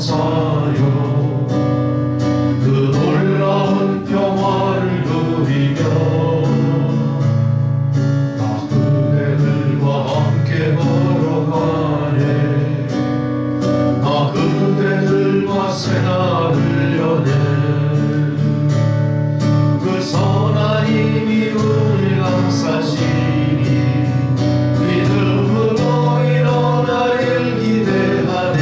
감사하여 그 놀라운 평화를 누리며 나 그대들과 함께 걸어가네. 나 그대들과 새날을 여네. 그 선한 힘이 우리 감싸시니 믿음으로 일어나길 기대하네.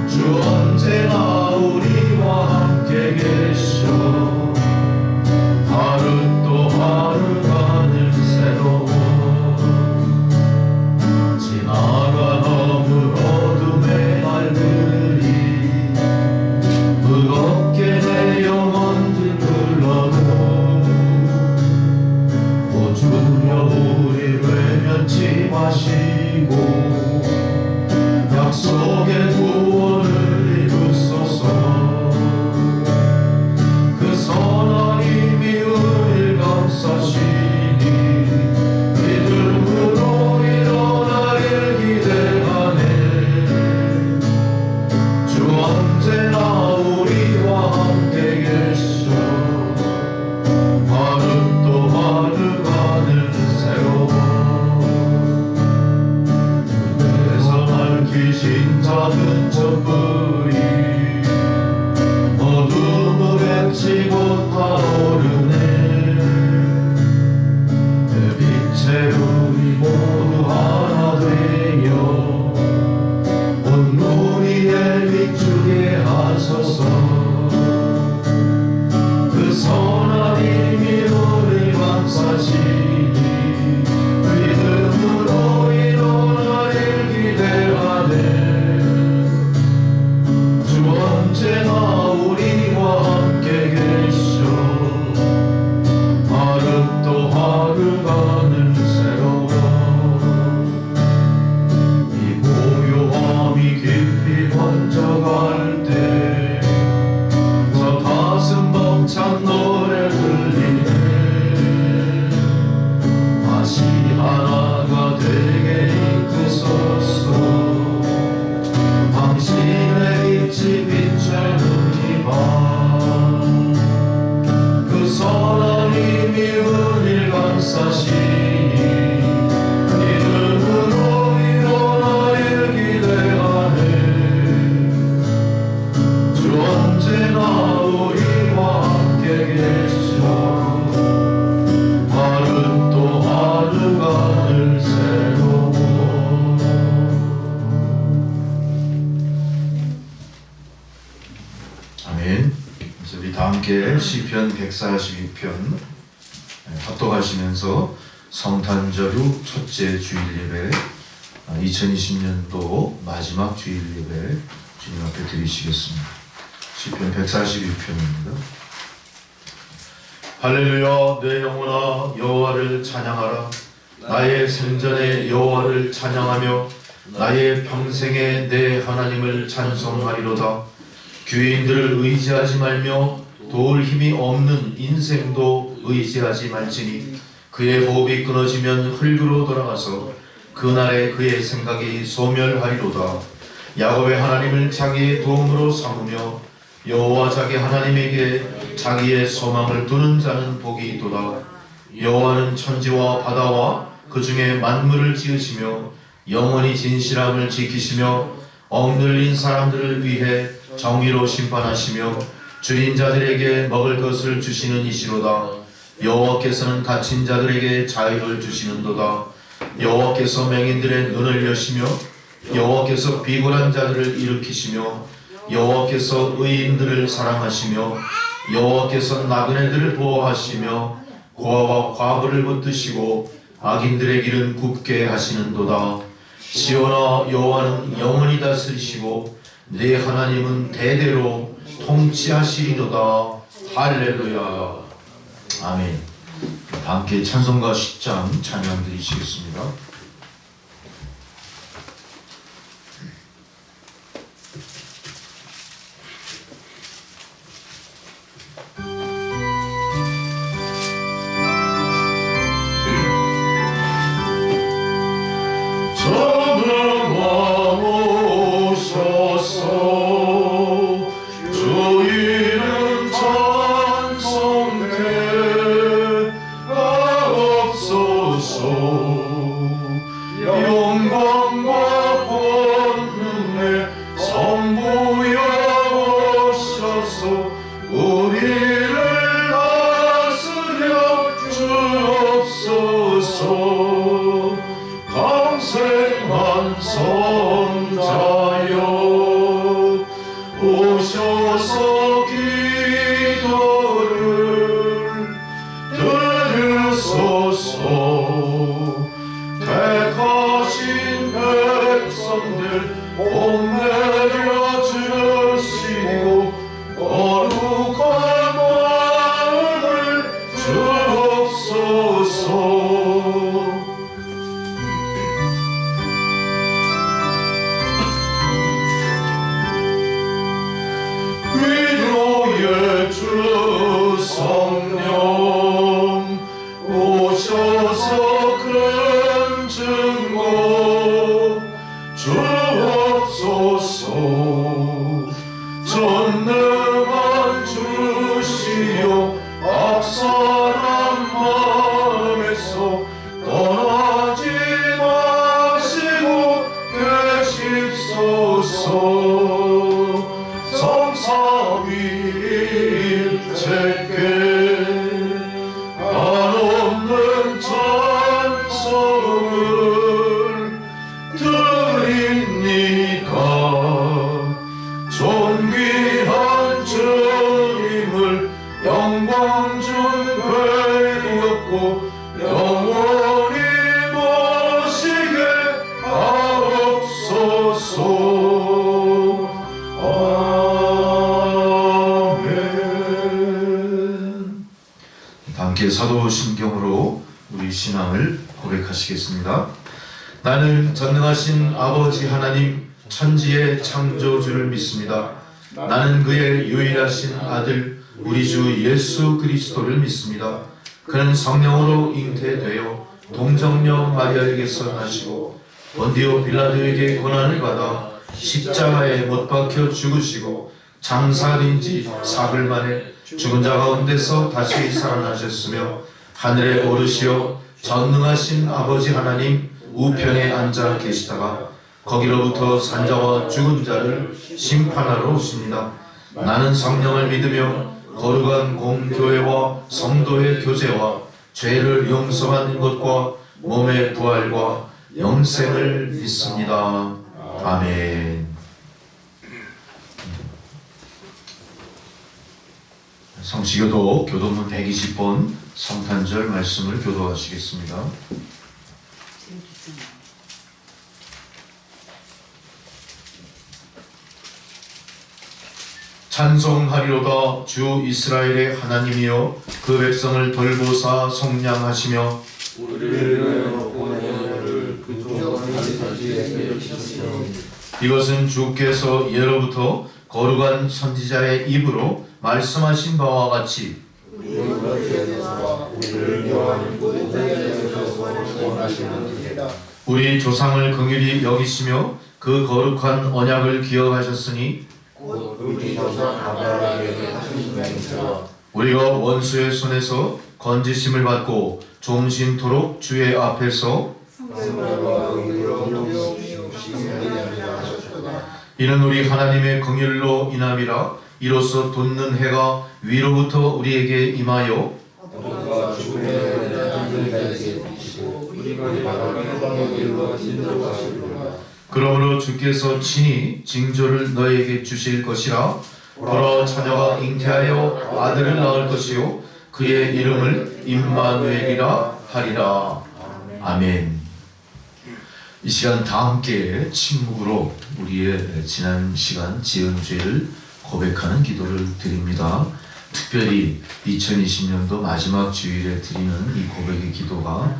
주 언제나 우리와 함께 계셔. 하루 또 하루가 늘 새로워. 지나간 어물 어둠의 날들이 무겁게 내 영혼 들들러도 오 주여 우리 외면치 마시고 약속의 구원을 이루소서. 그 선한 힘이 우릴 감싸시니 믿음으로 일어나길 기대하네. 주 언제나 우리와 함께 계셔. 하루 또 하루가 늘 새로워. 그래서 밝히신 작은 촛불이 어둠을 헤치고 타오르네. 그 빛에 우리 모두 하나 되어 온 우리를 비추게 하소서. 그 선한 힘이 우리 감싸시니 믿음으로 일어나길 기대하네. 주 언제나 우리와 함께 계셔. 하루 또 하루가 늘 새로워. 이 고요함이 깊이 번져갈 때 저 가슴 벅찬 노래 들리네. 다시 하나가 되게 이끄소서. 당신의 빛이 비추는 이 밤. 그 선한 힘이 우릴 감싸시니 믿음으로 일어나길 기대하네. 주 언제나 우리와 함께 계셔. 하루 또 하루가 늘 새로워. 아멘. 그래서 우리 다 함께 시편 142편 합독하시면서 성탄절 후 첫째 주일 예배, 2020년도 마지막 주일 예배 주님 앞에 드리시겠습니다. 시편 142편입니다. 할렐루야. 내 영혼아 여호와를 찬양하라. 나의 생전에 여호와를 찬양하며 나의 평생에 내 하나님을 찬송하리로다. 귀인들을 의지하지 말며 도울 힘이 없는 인생도 의지하지 말지니 그의 호흡이 끊어지면 흙으로 돌아가서 그날에 그의 생각이 소멸하리로다. 야곱의 하나님을 자기의 도움으로 삼으며 여호와 자기 하나님에게 자기의 소망을 두는 자는 복이 있도다. 여호와는 천지와 바다와 그 중에 만물을 지으시며 영원히 진실함을 지키시며 억눌린 사람들을 위해 정의로 심판하시며 줄인 자들에게 먹을 것을 주시는 이시로다. 여호와께서는 갇힌 자들에게 자유를 주시는도다. 여호와께서 맹인들의 눈을 여시며 여호와께서 비굴한 자들을 일으키시며 여호와께서 의인들을 사랑하시며 여호와께서 나그네들을 보호하시며 고아와 과부를 붙드시고 악인들의 길은 굽게 하시는도다. 시온아 여호와는 영원히 다스리시고 네 하나님은 대대로 통치하시리로다. 할렐루야. 아멘. 함께 찬송가 10장 찬양 드리시겠습니다. 전능왕 오셔 성자여 오셔서 기도를 들으소서. 택하신 백성들 복 내려 주시고 거룩한 마음을 주옵소서. 위로의 주 성령 오셔서 큰 증거 주옵소서. 전능한 주시여 악사람 마음에서 떠나지 마시고 계십소서. 성삼위일체께 한없는 찬송을 드립니다. 존귀한 주님을 영광 중 배웠고 영원히 모시게 하옵소서. 함께 사도신경으로 우리 신앙을 고백하시겠습니다. 나는 전능하신 아버지 하나님 천지의 창조주를 믿습니다. 나는 그의 유일하신 아들 우리 주 예수 그리스도를 믿습니다. 그는 성령으로 잉태되어 동정녀 마리아에게서 나시고 본디오 빌라도에게 고난을 받아 십자가에 못 박혀 죽으시고 장사된 지 사흘 만에 죽은 자 가운데서 다시 살아나셨으며 하늘에 오르시어 전능하신 아버지 하나님 우편에 앉아 계시다가 거기로부터 산자와 죽은 자를 심판하러 오십니다. 나는 성령을 믿으며 거룩한 공교회와 성도의 교제와 죄를 용서하는 것과 몸의 부활과 영생을 믿습니다. 아멘. 성시교도 교도문 120번 성탄절 말씀을 교도하시겠습니다. 찬송하리로다. 주 이스라엘의 하나님이여 그 백성을 돌보사 속량하시며 이것은 주께서 예로부터 거룩한 선지자의 입으로 말씀하신 바와 같이 우리 조상을 긍휼히 여기시며 그 거룩한 언약을 기억하셨으니 우리가 원수의 손에서 건지심을 받고 종신토록 주의 앞에서 이는 우리 하나님의 긍휼로 인함이라. 이로써 돋는 해가 위로부터 우리에게 임하여 그러므로 주께서 친히 징조를 너에게 주실 것이라. 보라 처녀가 잉태하여 아들을 낳을 것이요 그의 이름을 임마누엘이라 하리라. 아멘. 이 시간 다 함께 침묵으로 우리의 지난 시간 지은 죄를 고백하는 기도를 드립니다. 특별히 2020년도 마지막 주일에 드리는 이 고백의 기도가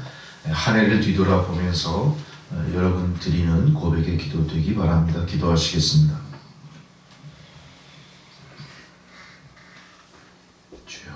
한 해를 뒤돌아보면서 여러분 드리는 고백의 기도 되기 바랍니다. 기도하시겠습니다. 주여,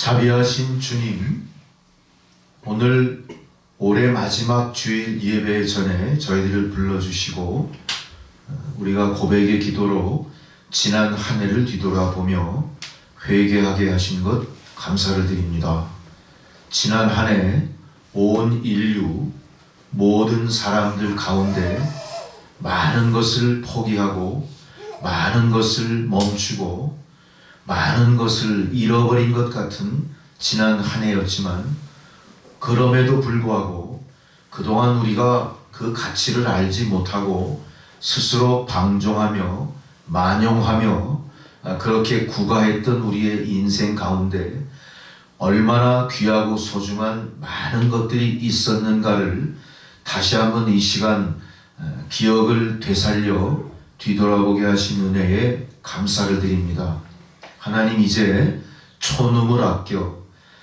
자비하신 주님, 오늘 올해 마지막 주일 예배 전에 저희들을 불러주시고 우리가 고백의 기도로 지난 한 해를 뒤돌아보며 회개하게 하신 것 감사를 드립니다. 지난 한 해 온 인류 모든 사람들 가운데 많은 것을 포기하고 많은 것을 멈추고 많은 것을 잃어버린 것 같은 지난 한 해였지만, 그럼에도 불구하고 그동안 우리가 그 가치를 알지 못하고 스스로 방종하며 만용하며 그렇게 구가했던 우리의 인생 가운데 얼마나 귀하고 소중한 많은 것들이 있었는가를 다시 한번 이 시간 기억을 되살려 뒤돌아보게 하신 은혜에 감사를 드립니다. 하나님, 이제 촌음을 아껴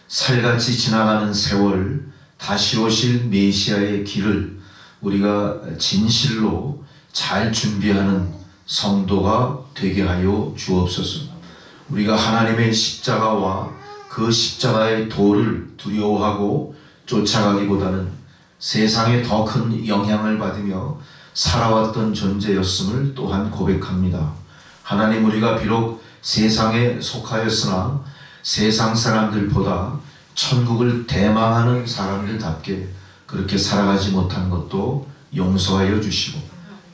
살같이 지나가는 세월, 다시 오실 메시아의 길을 우리가 진실로 잘 준비하는 성도가 되게 하여 주옵소서. 우리가 하나님의 십자가와 그 십자가의 도를 두려워하고 쫓아가기보다는 세상에 더 큰 영향을 받으며 살아왔던 존재였음을 또한 고백합니다. 하나님, 우리가 비록 세상에 속하였으나 세상 사람들보다 천국을 대망하는 사람들답게 그렇게 살아가지 못한 것도 용서하여 주시고,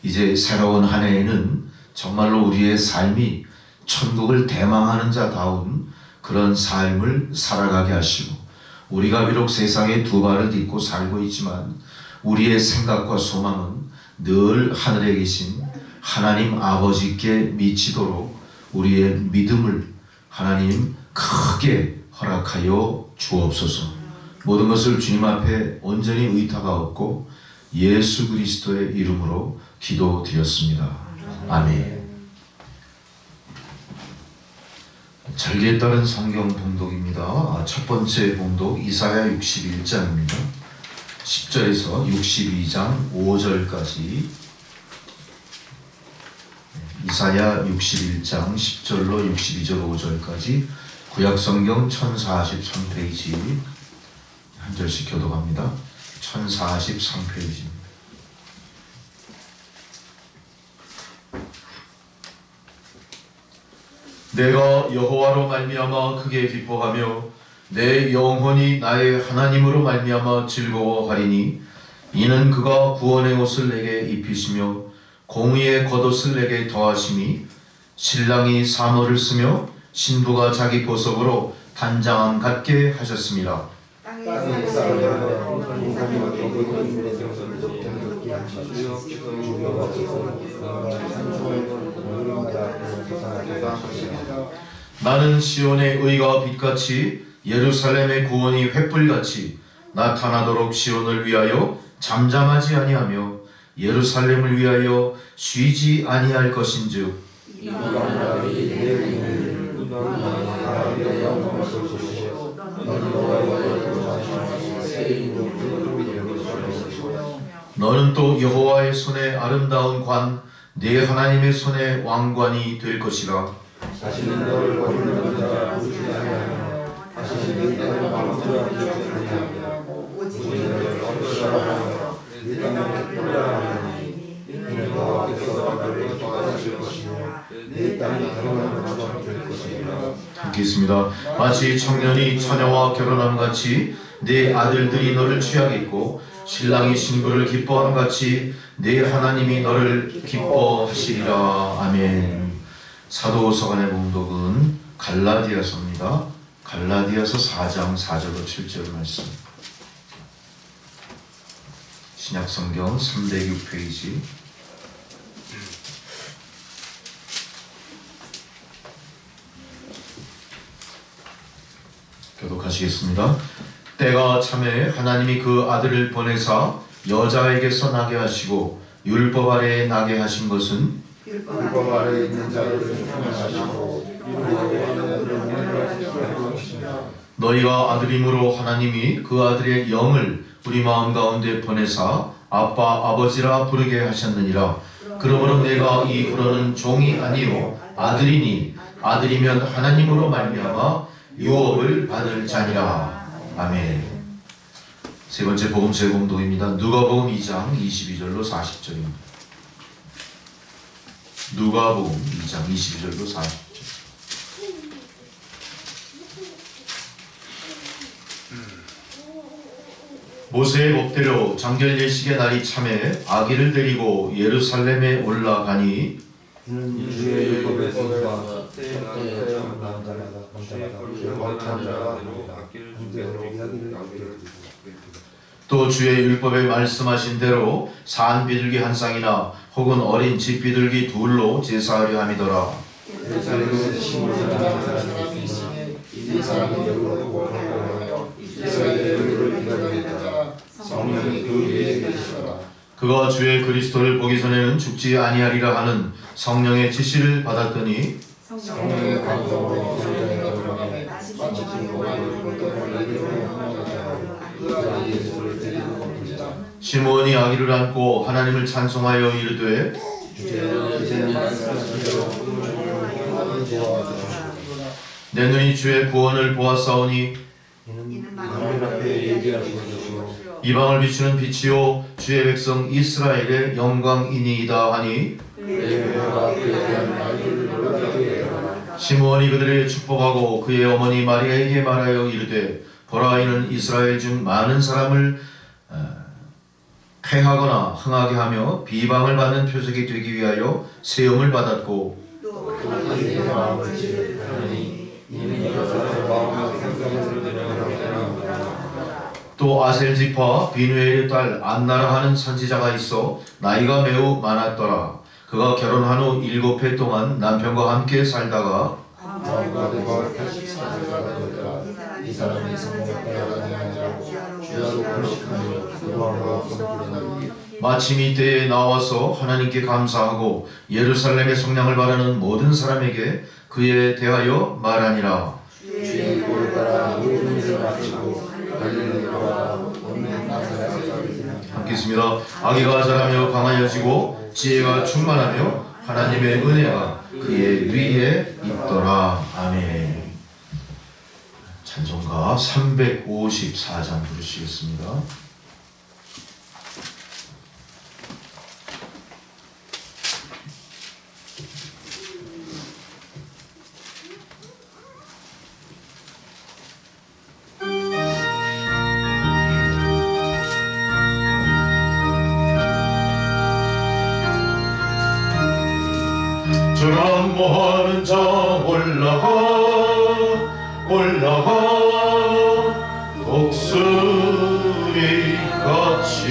이제 새로운 한 해에는 정말로 우리의 삶이 천국을 대망하는 자다운 그런 삶을 살아가게 하시고, 우리가 비록 세상에 두 발을 딛고 살고 있지만 우리의 생각과 소망은 늘 하늘에 계신 하나님 아버지께 미치도록 우리의 믿음을 하나님 크게 허락하여 주옵소서. 모든 것을 주님 앞에 온전히 의탁하옵고 예수 그리스도의 이름으로 기도드렸습니다. 아멘. 절기에 따른 성경 봉독입니다. 첫 번째 봉독 이사야 61장입니다. 10절에서 62장 5절까지. 이사야 61장 10절로 62절 5절까지 구약성경 1043페이지 한 절씩 교독합니다. 1043페이지입니다. 내가 여호와로 말미암아 크게 기뻐하며 내 영혼이 나의 하나님으로 말미암아 즐거워하리니, 이는 그가 구원의 옷을 내게 입히시며 공의의 겉옷을 내게 더하심이, 신랑이 사모를 쓰며 신부가 자기 보석으로 단장함 같게 하셨습니다. 나는 시온의 의가 빛같이 예루살렘의 구원이 횃불같이 나타나도록 시온을 위하여 잠잠하지 아니하며 예루살렘을 위하여 쉬지 아니할 것인즉, 너는 또 여호와의 손에 아름다운 관, 네 하나님의 손에 왕관이 될 것이라. 자신은 너를 거르는 자 오지 아니하며 자신은 너를 마음대로 하며 오직 너를 얻으라하며 네 땅을 풀라하니, 이는 여호와께서 너를 도와주실 것이며 네 땅이 결혼한 것처럼 될 것이니라. 읽겠습니다. 마치 청년이 처녀와 결혼함 같이 네 아들들이 너를 취하겠고 신랑이 신부를 기뻐함 같이 네 하나님이 너를 기뻐하시리라. 아멘. 사도서관의 봉독은 갈라디아서입니다. 갈라디아서 4장 4절로 7절 말씀. 신약성경 306페이지. 교독하시겠습니다. 때가 참에 하나님이 그 아들을 보내사 여자에게서 나게 하시고 율법 아래에 나게 하신 것은 율법 아래에 있는 자를 충만하시고 율법에 있는 자를 하시게 하시니라. 너희가 아들임으로 하나님이 그 아들의 영을 우리 마음 가운데 보내사 아빠 아버지라 부르게 하셨느니라. 그러므로 내가 이후로는 종이 아니요 아들이니, 아들이면 하나님으로 말미암아 유업을 받을 자니라. 아멘. 세 번째 복음서의 공독입니다. 누가복음 2장 22절로 40절입니다. 누가복음 2장 22절로 40절. 모세의 법대로 장절 예식의 날이 참에 아기를 데리고 예루살렘에 올라가니 이는 주의 율법에서 때에 남자마다 범죄한 자가 한대로 이야기를 또 주의 율법에 말씀하신 대로 산 비둘기 한 쌍이나 혹은 어린 집 비둘기 둘로 제사하려 함이더라. 예루살렘은 시몬이라는 사람이 있으니 이 사람이 여기로 보내어 이스라엘의 의를 기다리겠다. 성령이 그 위에 계시더라. 그가 주의 그리스도를 보기 전에는 죽지 아니하리라 하는 성령의 지시를 받았더니 성령의 감동으로 성령의 마치 진공을 그 예수를 데리고 옵니다. 시몬이 아기를 안고 하나님을 찬송하여 이르되 이제는 말씀하신 대로 꿈을 도와주시옵소서. 내 눈이 주의 구원을 보았사오니 이는 하늘 앞에 얘기하시는 것이요 이방을 비추는 빛이요 주의 백성 이스라엘의 영광이니이다 하니 그가 그에 대한 말들을 놀라게 해요. 시므온이 그들에게 축복하고 그의 어머니 마리아에게 말하여 이르되 보라 이는 이스라엘 중 많은 사람을 패하거나 흥하게 하며 비방을 받는 표적이 되기 위하여 세움을 받았고 또 자기의 마음을 지으니 이는 여자의 마음을 생각을 들여다보라. 또 아셀지파 비누엘의 딸 안나라 하는 선지자가 있어 나이가 매우 많았더라. 그가 결혼한 후 7해 동안 남편과 함께 살다가 마음과 84세가 되었더라. 이 사람이 성령을 따라다니며 주야로 금식하며 기도하고 섬기더니 마침 이때에 나와서 하나님께 감사하고 예루살렘의 성령을 바라는 모든 사람에게 그에 대하여 말하니라. 주의 꼴을 따라 모든 일을 마치고 갈릴리와 온 나사렛에 함께 있습니다. 아기가 자라며 강하여지고 지혜가 충만하며 하나님의 은혜가 그의 위에 있더라. 아멘. 찬송가 354장 부르시겠습니다. 주람모하는 자 올라가 독수리 같이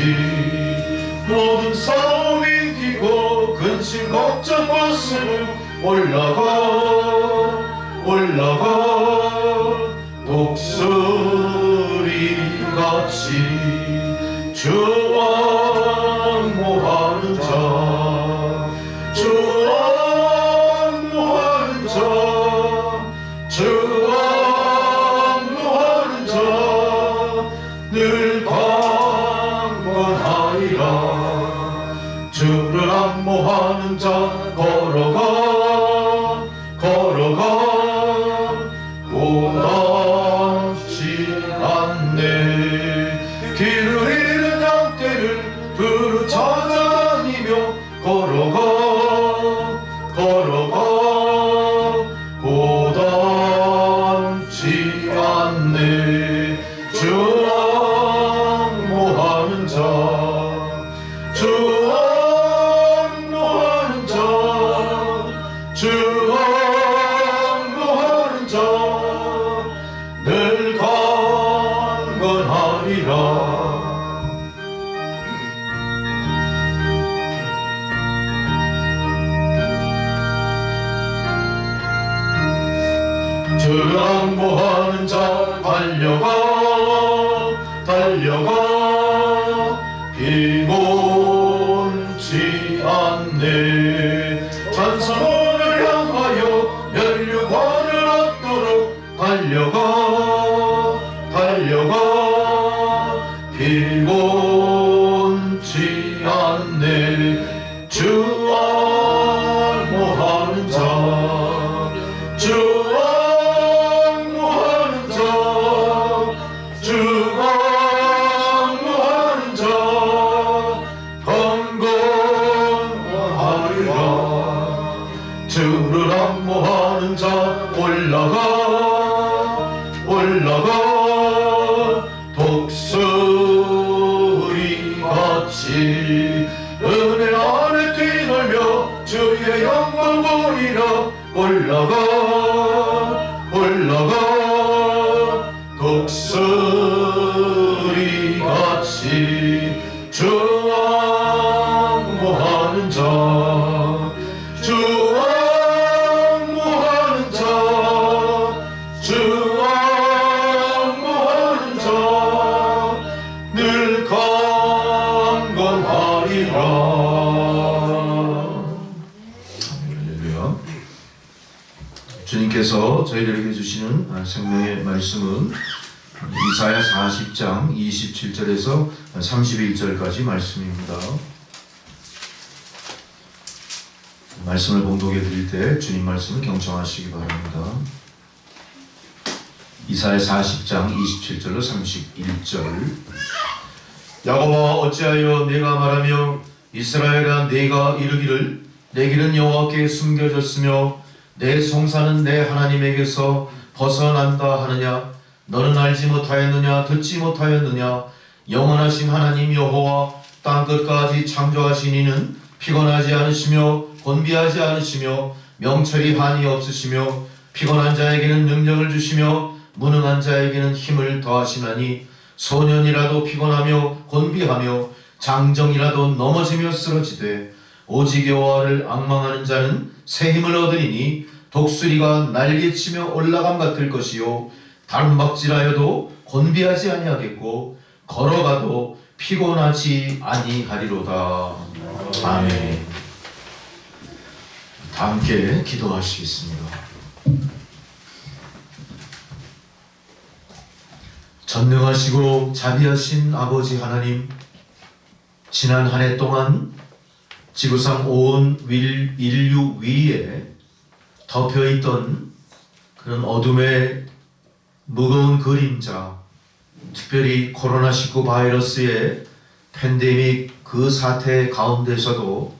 모든 싸움 이기고 근심 걱정 벗으며 올라가 독수리 같이 주왕모하는 자 주왕모하는 자 늘 강건하리라. 주를 안모하는 자 걸어가 고단치 않네. 길을 잃은 양떼를 두루 찾아다니며 걸어가 고단치 않네. 주왕모하는 자 늘 강건하리라. 주왕모하는 자 달려가 피곤치 않네. 찬송을 향하여 면류관을 얻도록 달려가 피곤치 않네. 주왕모하는 자 주왕모하는 주를 악모하는 자 올라가 올라가 독수리 같이 은혜 안에 뛰놀며 주의 영광 보리라 올라가 올라가 독수리 같이 주 악모하는 자 주 악모하는 자 주 악모하는 자 늘 강건하리라. 할렐루야. 주님께서 저희들에게 주시는 생명의 말씀은 이사야 40장 27절에서 31절까지 말씀입니다. 말씀을 봉독해 드릴 때 주님 말씀을 경청하시기 바랍니다. 이사야 40장 27절로 31절. 야곱아 어찌하여 내가 말하며 이스라엘아 내가 이르기를 내 길은 여호와께 숨겨졌으며 내 송사는 내 하나님에게서 벗어난다 하느냐. 너는 알지 못하였느냐 듣지 못하였느냐. 영원하신 하나님 여호와 땅끝까지 창조하신 이는 피곤하지 않으시며 곤비하지 않으시며 명철이 한이 없으시며 피곤한 자에게는 능력을 주시며 무능한 자에게는 힘을 더하시나니 소년이라도 피곤하며 곤비하며 장정이라도 넘어지며 쓰러지되 오직 여호와를 앙망하는 자는 새 힘을 얻으리니 독수리가 날개치며 올라감 같을 것이요 단박질하여도 곤비하지 아니하겠고 걸어가도 피곤하지 아니하리로다. 아멘. 다 함께 기도하시겠습니다. 전능하시고 자비하신 아버지 하나님, 지난 한 해 동안 지구상 온 인류 위에 덮여있던 그런 어둠의 무거운 그림자, 특별히 코로나19 바이러스의 팬데믹 그 사태 가운데서도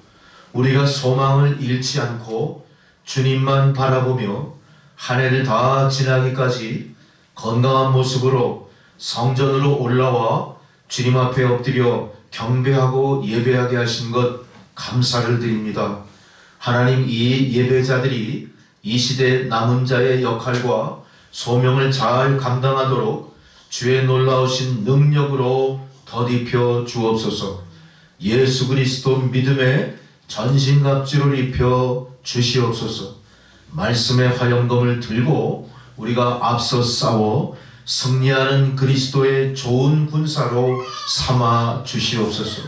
우리가 소망을 잃지 않고 주님만 바라보며 한 해를 다 지나기까지 건강한 모습으로 성전으로 올라와 주님 앞에 엎드려 경배하고 예배하게 하신 것 감사를 드립니다. 하나님, 이 예배자들이 이 시대 남은 자의 역할과 소명을 잘 감당하도록 주의 놀라우신 능력으로 덧입혀 주옵소서. 예수 그리스도 믿음의 전신갑주를 입혀 주시옵소서. 말씀의 화염검을 들고 우리가 앞서 싸워 승리하는 그리스도의 좋은 군사로 삼아 주시옵소서.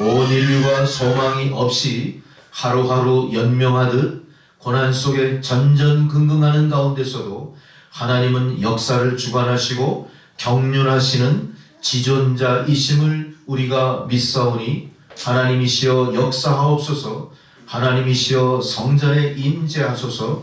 온 인류가 소망이 없이 하루하루 연명하듯 고난 속에 전전긍긍하는 가운데서도 하나님은 역사를 주관하시고 경륜하시는 지존자이심을 우리가 믿사오니 하나님이시여 역사하옵소서. 하나님이시여 성전에 임재하소서.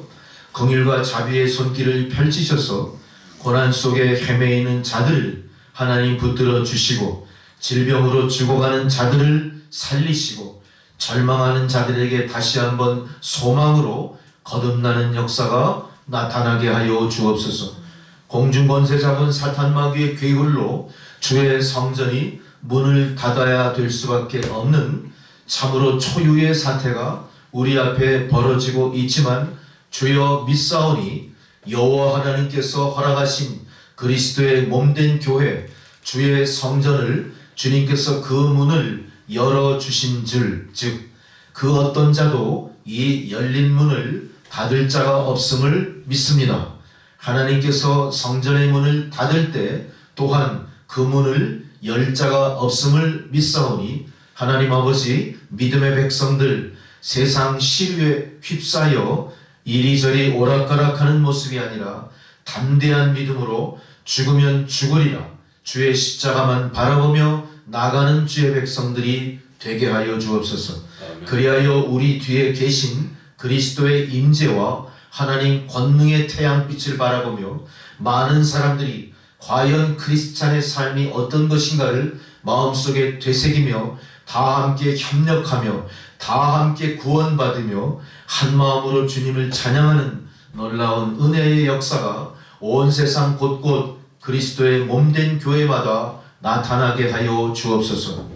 긍휼과 자비의 손길을 펼치셔서 고난 속에 헤매이는 자들을 하나님 붙들어 주시고 질병으로 죽어가는 자들을 살리시고 절망하는 자들에게 다시 한번 소망으로 거듭나는 역사가 나타나게 하여 주옵소서. 공중권세 잡은 사탄 마귀의 괴hul로 주의 성전이 문을 닫아야 될 수밖에 없는 참으로 초유의 사태가 우리 앞에 벌어지고 있지만 주여 믿사오니 여호와 하나님께서 허락하신 그리스도의 몸된 교회 주의 성전을 주님께서 그 문을 열어주신 즉 그 어떤 자도 이 열린 문을 닫을 자가 없음을 믿습니다. 하나님께서 성전의 문을 닫을 때 또한 그 문을 열 자가 없음을 믿사오니 하나님 아버지, 믿음의 백성들 세상 시류에 휩싸여 이리저리 오락가락하는 모습이 아니라 담대한 믿음으로 죽으면 죽으리라 주의 십자가만 바라보며 나가는 주의 백성들이 되게 하여 주옵소서. 그리하여 우리 뒤에 계신 그리스도의 임재와 하나님 권능의 태양빛을 바라보며 많은 사람들이 과연 크리스찬의 삶이 어떤 것인가를 마음속에 되새기며 다 함께 협력하며 다 함께 구원받으며 한마음으로 주님을 찬양하는 놀라운 은혜의 역사가 온 세상 곳곳 그리스도의 몸된 교회마다 나타나게 하여 주옵소서.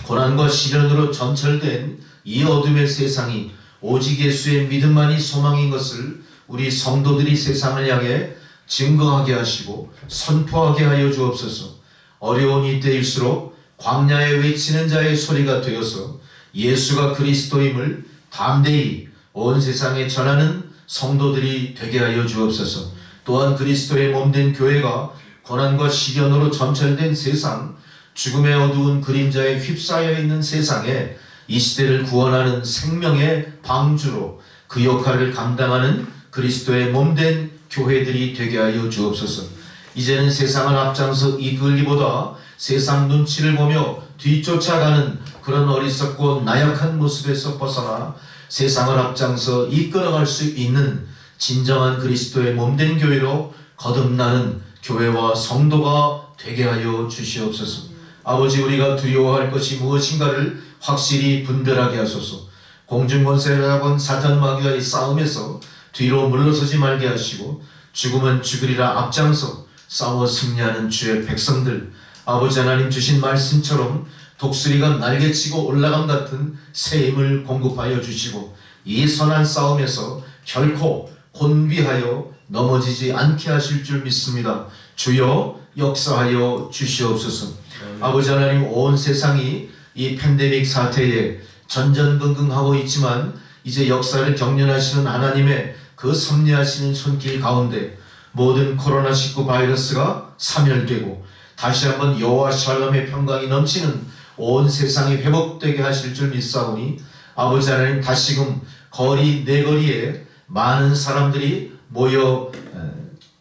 고난과 시련으로 점철된 이 어둠의 세상이 오직 예수의 믿음만이 소망인 것을 우리 성도들이 세상을 향해 증거하게 하시고 선포하게 하여 주옵소서. 어려운 이때일수록 광야에 외치는 자의 소리가 되어서 예수가 그리스도임을 담대히 온 세상에 전하는 성도들이 되게 하여 주옵소서. 또한 그리스도의 몸된 교회가 고난과 시련으로 점철된 세상, 죽음의 어두운 그림자에 휩싸여 있는 세상에 이 시대를 구원하는 생명의 방주로 그 역할을 감당하는 그리스도의 몸된 교회들이 되게 하여 주옵소서. 이제는 세상을 앞장서 이끌기보다 세상 눈치를 보며 뒤쫓아가는 그런 어리석고 나약한 모습에서 벗어나 세상을 앞장서 이끌어갈 수 있는 진정한 그리스도의 몸된 교회로 거듭나는 교회와 성도가 되게 하여 주시옵소서. 아버지, 우리가 두려워할 것이 무엇인가를 확실히 분별하게 하소서. 공중권세라곤 사탄 마귀와의 싸움에서 뒤로 물러서지 말게 하시고 죽으면 죽으리라 앞장서 싸워 승리하는 주의 백성들, 아버지 하나님 주신 말씀처럼 독수리가 날개치고 올라감 같은 새 힘을 공급하여 주시고 이 선한 싸움에서 결코 곤비하여 넘어지지 않게 하실 줄 믿습니다. 주여 역사하여 주시옵소서. 아버지 하나님, 온 세상이 이 팬데믹 사태에 전전긍긍하고 있지만 이제 역사를 경륜하시는 하나님의 그 섭리하시는 손길 가운데 모든 코로나19 바이러스가 사멸되고 다시 한번 여호와 샬롬의 평강이 넘치는 온 세상이 회복되게 하실 줄 믿사오니 아버지 하나님, 다시금 거리 내거리에 많은 사람들이 모여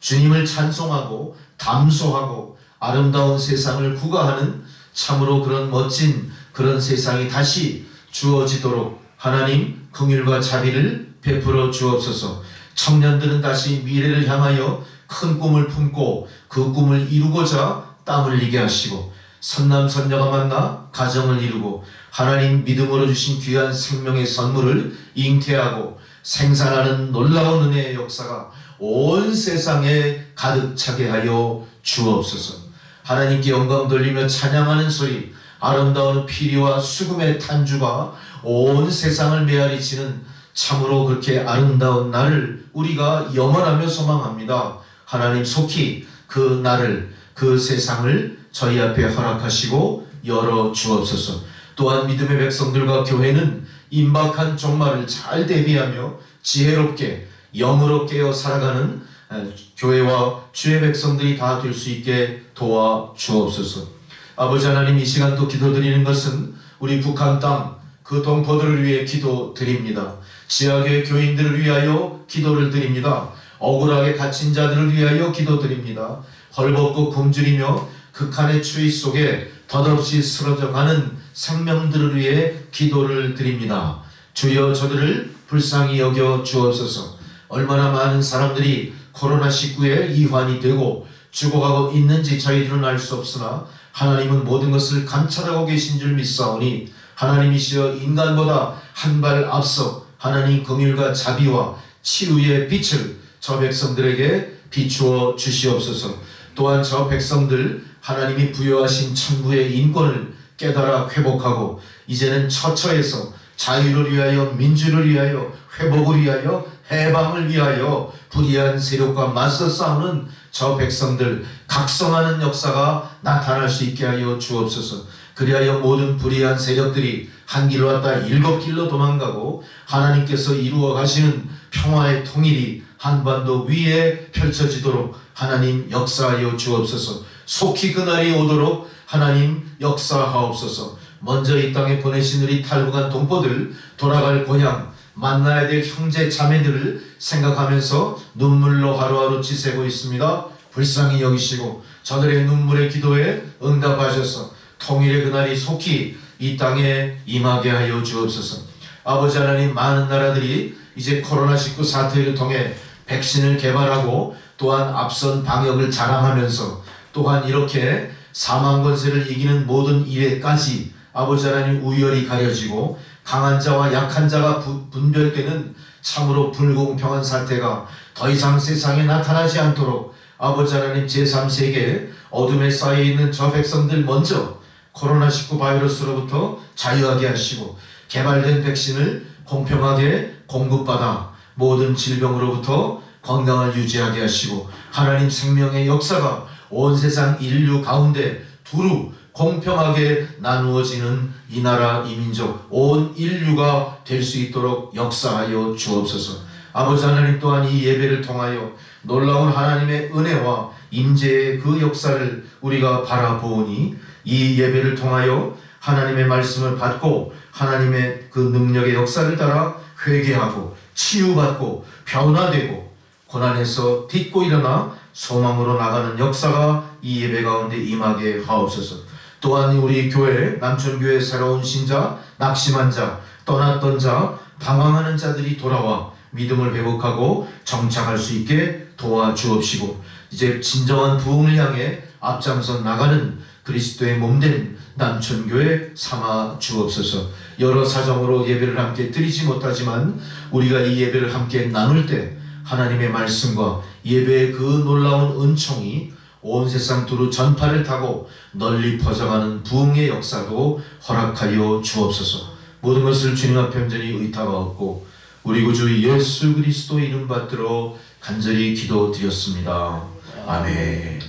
주님을 찬송하고 담소하고 아름다운 세상을 구가하는 참으로 그런 멋진 그런 세상이 다시 주어지도록 하나님 긍휼과 자비를 베풀어 주옵소서. 청년들은 다시 미래를 향하여 큰 꿈을 품고 그 꿈을 이루고자 땀 흘리게 하시고 선남 선녀가 만나 가정을 이루고 하나님 믿음으로 주신 귀한 생명의 선물을 잉태하고 생산하는 놀라운 은혜의 역사가 온 세상에 가득 차게 하여 주옵소서. 하나님께 영광 돌리며 찬양하는 소리, 아름다운 피리와 수금의 탄주가 온 세상을 메아리치는 참으로 그렇게 아름다운 날을 우리가 염원하며 소망합니다. 하나님, 속히 그 날을, 그 세상을 저희 앞에 허락하시고 열어 주옵소서. 또한 믿음의 백성들과 교회는 임박한 종말을 잘 대비하며 지혜롭게 영으로 깨어 살아가는 교회와 주의 백성들이 다 될 수 있게 도와 주옵소서. 아버지 하나님, 이 시간도 기도드리는 것은 우리 북한 땅 그 동포들을 위해 기도드립니다. 지하교회 교인들을 위하여 기도를 드립니다. 억울하게 갇힌 자들을 위하여 기도드립니다. 헐벗고 굶주리며 극한의 추위 속에 덧없이 쓰러져가는 생명들을 위해 기도를 드립니다. 주여, 저들을 불쌍히 여겨 주옵소서. 얼마나 많은 사람들이 코로나19에 이환이 되고 죽어가고 있는지 저희들은 알 수 없으나 하나님은 모든 것을 감찰하고 계신 줄 믿사오니 하나님이시여 인간보다 한 발 앞서 하나님 긍휼과 자비와 치유의 빛을 저 백성들에게 비추어 주시옵소서. 또한 저 백성들 하나님이 부여하신 천부의 인권을 깨달아 회복하고 이제는 처처에서 자유를 위하여, 민주를 위하여, 회복을 위하여, 해방을 위하여 불의한 세력과 맞서 싸우는 저 백성들 각성하는 역사가 나타날 수 있게 하여 주옵소서. 그리하여 모든 불의한 세력들이 한 길로 왔다 일곱 길로 도망가고 하나님께서 이루어 가시는 평화의 통일이 한반도 위에 펼쳐지도록 하나님 역사하여 주옵소서. 속히 그날이 오도록 하나님 역사하옵소서. 먼저 이 땅에 보내신 우리 탈북한 동포들, 돌아갈 고향, 만나야 될 형제 자매들을 생각하면서 눈물로 하루하루 지새고 있습니다. 불쌍히 여기시고 저들의 눈물의 기도에 응답하셔서 통일의 그날이 속히 이 땅에 임하게 하여 주옵소서. 아버지 하나님, 많은 나라들이 이제 코로나19 사태를 통해 백신을 개발하고 또한 앞선 방역을 자랑하면서 또한 이렇게 사망 권세를 이기는 모든 일에까지 아버지 하나님 우열이 가려지고 강한 자와 약한 자가 분별되는 참으로 불공평한 사태가 더 이상 세상에 나타나지 않도록 아버지 하나님 제3세계 어둠에 쌓여있는 저 백성들 먼저 코로나19 바이러스로부터 자유하게 하시고 개발된 백신을 공평하게 공급받아 모든 질병으로부터 건강을 유지하게 하시고 하나님 생명의 역사가 온 세상 인류 가운데 두루 공평하게 나누어지는 이 나라 이 민족 온 인류가 될 수 있도록 역사하여 주옵소서. 아버지 하나님 또한 이 예배를 통하여 놀라운 하나님의 은혜와 임재의 그 역사를 우리가 바라보니 이 예배를 통하여 하나님의 말씀을 받고 하나님의 그 능력의 역사를 따라 회개하고 치유받고 변화되고 고난에서 딛고 일어나 소망으로 나가는 역사가 이 예배 가운데 임하게 하옵소서. 또한 우리 교회 남천교회 새로운 신자, 낙심한 자, 떠났던 자, 방황하는 자들이 돌아와 믿음을 회복하고 정착할 수 있게 도와주옵시고 이제 진정한 부흥을 향해 앞장서 나가는 그리스도의 몸된 남천교회 삼아 주옵소서. 여러 사정으로 예배를 함께 드리지 못하지만 우리가 이 예배를 함께 나눌 때 하나님의 말씀과 예배의 그 놀라운 은총이 온 세상 두루 전파를 타고 널리 퍼져가는 부흥의 역사도 허락하여 주옵소서. 모든 것을 주님 앞에 온전히 의탁하옵고 우리 구주 예수 그리스도 이름 받들어 간절히 기도드렸습니다. 아멘.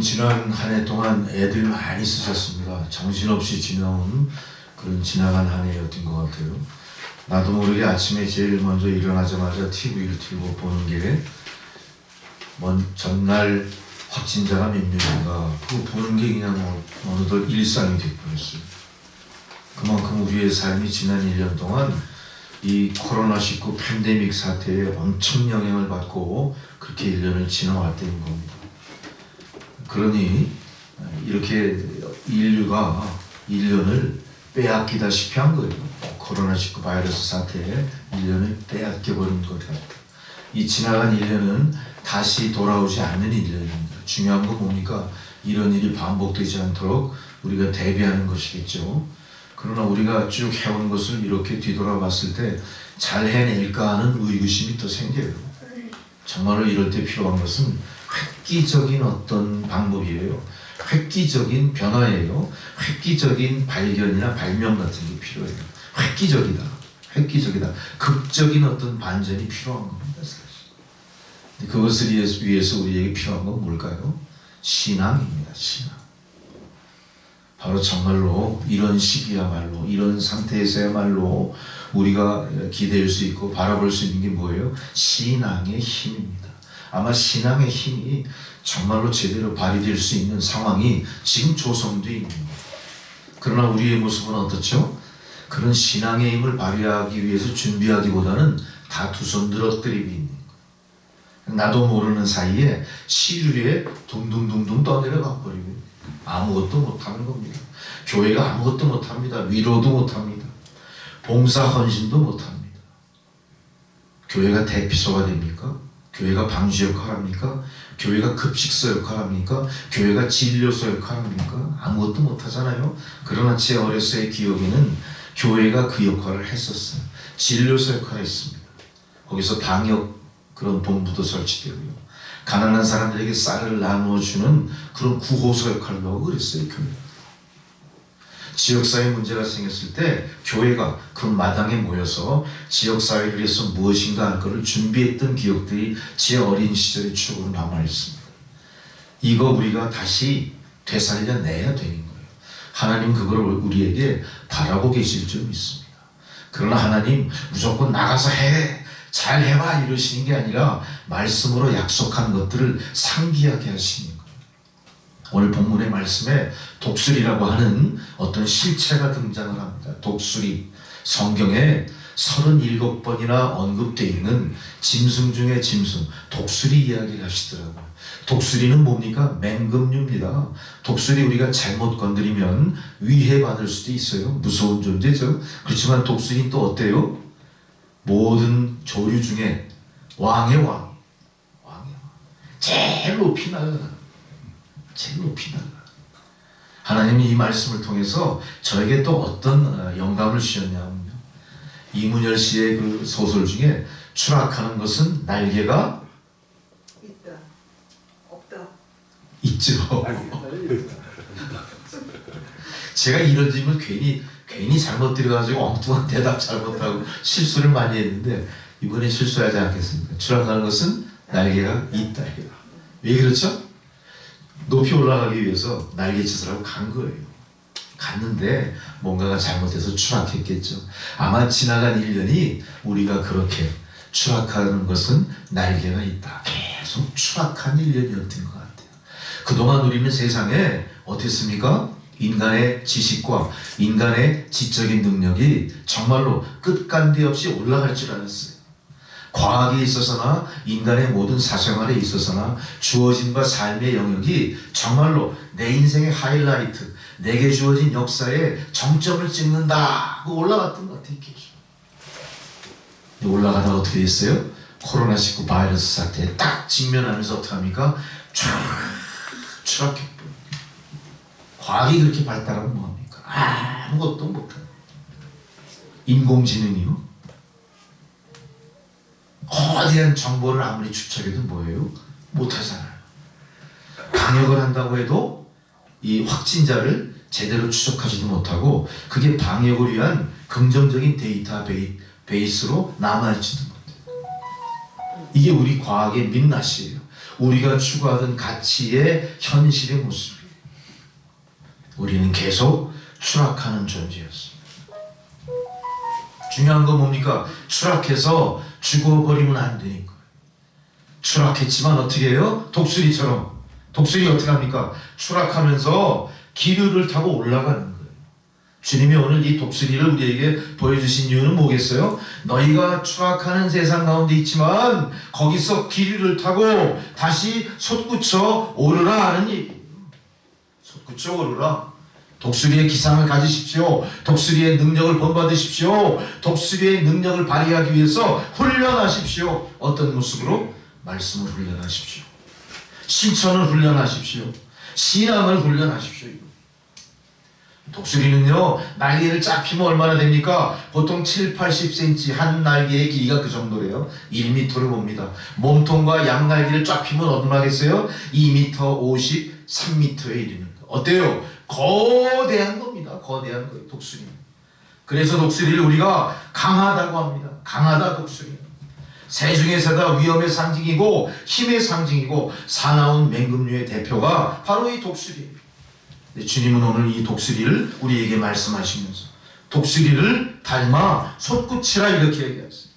여러분 지난 한 해 동안 애들 많이 쓰셨습니다. 정신없이 지나온 그런 지나간 한 해였던 것 같아요. 나도 모르게 아침에 제일 먼저 일어나자마자 TV를 틀고 보는 게 전날 확진자가 몇 명인가 그거 보는 게 그냥 어느덧 일상이 되어버렸어요. 그만큼 우리의 삶이 지난 1년 동안 이 코로나19 팬데믹 사태에 엄청 영향을 받고 그렇게 1년을 지나왔다는 겁니다. 그러니 이렇게 인류가 1년을 빼앗기다시피 한 거예요. 코로나19 바이러스 사태에 1년을 빼앗겨버린 것 같아요. 이 지나간 1년은 다시 돌아오지 않는 1년입니다. 중요한 건 뭡니까? 이런 일이 반복되지 않도록 우리가 대비하는 것이겠죠. 그러나 우리가 쭉 해온 것을 이렇게 뒤돌아봤을 때 잘 해낼까 하는 의구심이 또 생겨요. 정말로 이럴 때 필요한 것은 획기적인 어떤 방법이에요. 획기적인 변화예요. 획기적인 발견이나 발명 같은 게 필요해요. 획기적이다. 극적인 어떤 반전이 필요한 겁니다. 사실. 그것을 위해서 우리에게 필요한 건 뭘까요? 신앙입니다. 신앙. 바로 정말로 이런 시기야말로 이런 상태에서야말로 우리가 기대할 수 있고 바라볼 수 있는 게 뭐예요? 신앙의 힘입니다. 아마 신앙의 힘이 정말로 제대로 발휘될 수 있는 상황이 지금 조성되어 있는 거예요. 그러나 우리의 모습은 어떻죠? 그런 신앙의 힘을 발휘하기 위해서 준비하기보다는 다 두 손 들어뜨리고 있는 거예요. 나도 모르는 사이에 시류에 둥둥둥둥 떠내려가 버리고 아무것도 못하는 겁니다. 교회가 아무것도 못합니다. 위로도 못합니다. 봉사 헌신도 못합니다. 교회가 대피소가 됩니까? 교회가 방주 역할 합니까? 교회가 급식소 역할 합니까? 교회가 진료소 역할 합니까? 아무것도 못하잖아요. 그러나 제 어렸을 기억에는 교회가 그 역할을 했었어요. 진료소 역할을 했습니다. 거기서 방역 그런 본부도 설치되고요. 가난한 사람들에게 쌀을 나누어주는 그런 구호소 역할도 하고 그랬어요. 교회가. 지역사회 문제가 생겼을 때 교회가 그 마당에 모여서 지역사회를 위해서 무엇인가 할 것을 준비했던 기억들이 제 어린 시절의 추억으로 남아있습니다. 이거 우리가 다시 되살려내야 되는 거예요. 하나님 그걸 우리에게 바라고 계실 줄 믿습니다. 그러나 하나님 무조건 나가서 해, 잘 해봐 이러시는 게 아니라 말씀으로 약속한 것들을 상기하게 하시는 거예요. 오늘 본문의 말씀에 독수리라고 하는 어떤 실체가 등장을 합니다. 독수리, 성경에 37번이나 언급되어 있는 짐승 중에 짐승, 독수리 이야기를 하시더라고요. 독수리는 뭡니까? 맹금류입니다. 독수리 우리가 잘못 건드리면 위해받을 수도 있어요. 무서운 존재죠. 그렇지만 독수리는 또 어때요? 모든 조류 중에 왕의 왕. 제일 높이 날아가. 하나님이 이 말씀을 통해서 저에게 또 어떤 영감을 주셨냐면요. 이문열 씨의 그 소설 중에 추락하는 것은 날개가 있다. 없다. 있죠. 제가 이런 질문 괜히 잘못 드려가지고 엉뚱한 대답 잘못하고 실수를 많이 했는데 이번에 실수하지 않겠습니다. 추락하는 것은 날개가 있다. 왜 그렇죠? 높이 올라가기 위해서 날개짓을 하고 간 거예요. 갔는데 뭔가가 잘못해서 추락했겠죠. 아마 지나간 1년이 우리가 그렇게 추락하는 것은 날개가 있다. 계속 추락한 1년이었던 것 같아요. 그동안 우리는 세상에 어땠습니까? 인간의 지식과 인간의 지적인 능력이 정말로 끝간데 없이 올라갈 줄 알았어요. 과학에 있어서나 인간의 모든 사생활에 있어서나 주어진과 삶의 영역이 정말로 내 인생의 하이라이트, 내게 주어진 역사에 정점을 찍는다 하고 올라갔던 것 같아요. 올라가다가 어떻게 됐어요? 코로나19 바이러스 사태에 딱 직면하면서 어떻게 합니까? 추락해버려요. 과학이 그렇게 발달하면 뭐합니까? 아무것도 못합니다. 인공지능이요? 거대한 정보를 아무리 추적해도 뭐예요? 못하잖아요. 방역을 한다고 해도 이 확진자를 제대로 추적하지도 못하고 그게 방역을 위한 긍정적인 데이터베이스로 남아있지도 못해요. 이게 우리 과학의 민낯이에요. 우리가 추구하던 가치의 현실의 모습이에요. 우리는 계속 추락하는 존재였습니다. 중요한 건 뭡니까? 추락해서 죽어버리면 안 되는 거예요. 추락했지만 어떻게 해요? 독수리처럼. 독수리 어떻게 합니까? 추락하면서 기류를 타고 올라가는 거예요. 주님이 오늘 이 독수리를 우리에게 보여주신 이유는 뭐겠어요? 너희가 추락하는 세상 가운데 있지만 거기서 기류를 타고 다시 솟구쳐 오르라 하는 얘기예요. 솟구쳐 오르라. 독수리의 기상을 가지십시오. 독수리의 능력을 본받으십시오. 독수리의 능력을 발휘하기 위해서 훈련하십시오. 어떤 모습으로? 말씀을 훈련하십시오. 실천을 훈련하십시오. 신앙을 훈련하십시오. 독수리는요, 날개를 쫙 펴면 얼마나 됩니까? 보통 7, 80cm 한 날개의 길이가 그 정도래요. 1m를 봅니다. 몸통과 양날개를 쫙 펴면 얼마겠어요? 2m 50, 3m에 이르는 거. 어때요? 거대한 겁니다. 거대한 거예요, 독수리. 그래서 독수리를 우리가 강하다고 합니다. 강하다 독수리. 새 중에 새다 위험의 상징이고 힘의 상징이고 사나운 맹금류의 대표가 바로 이 독수리예요. 주님은 오늘 이 독수리를 우리에게 말씀하시면서 독수리를 닮아 솟구치라 이렇게 얘기하세요.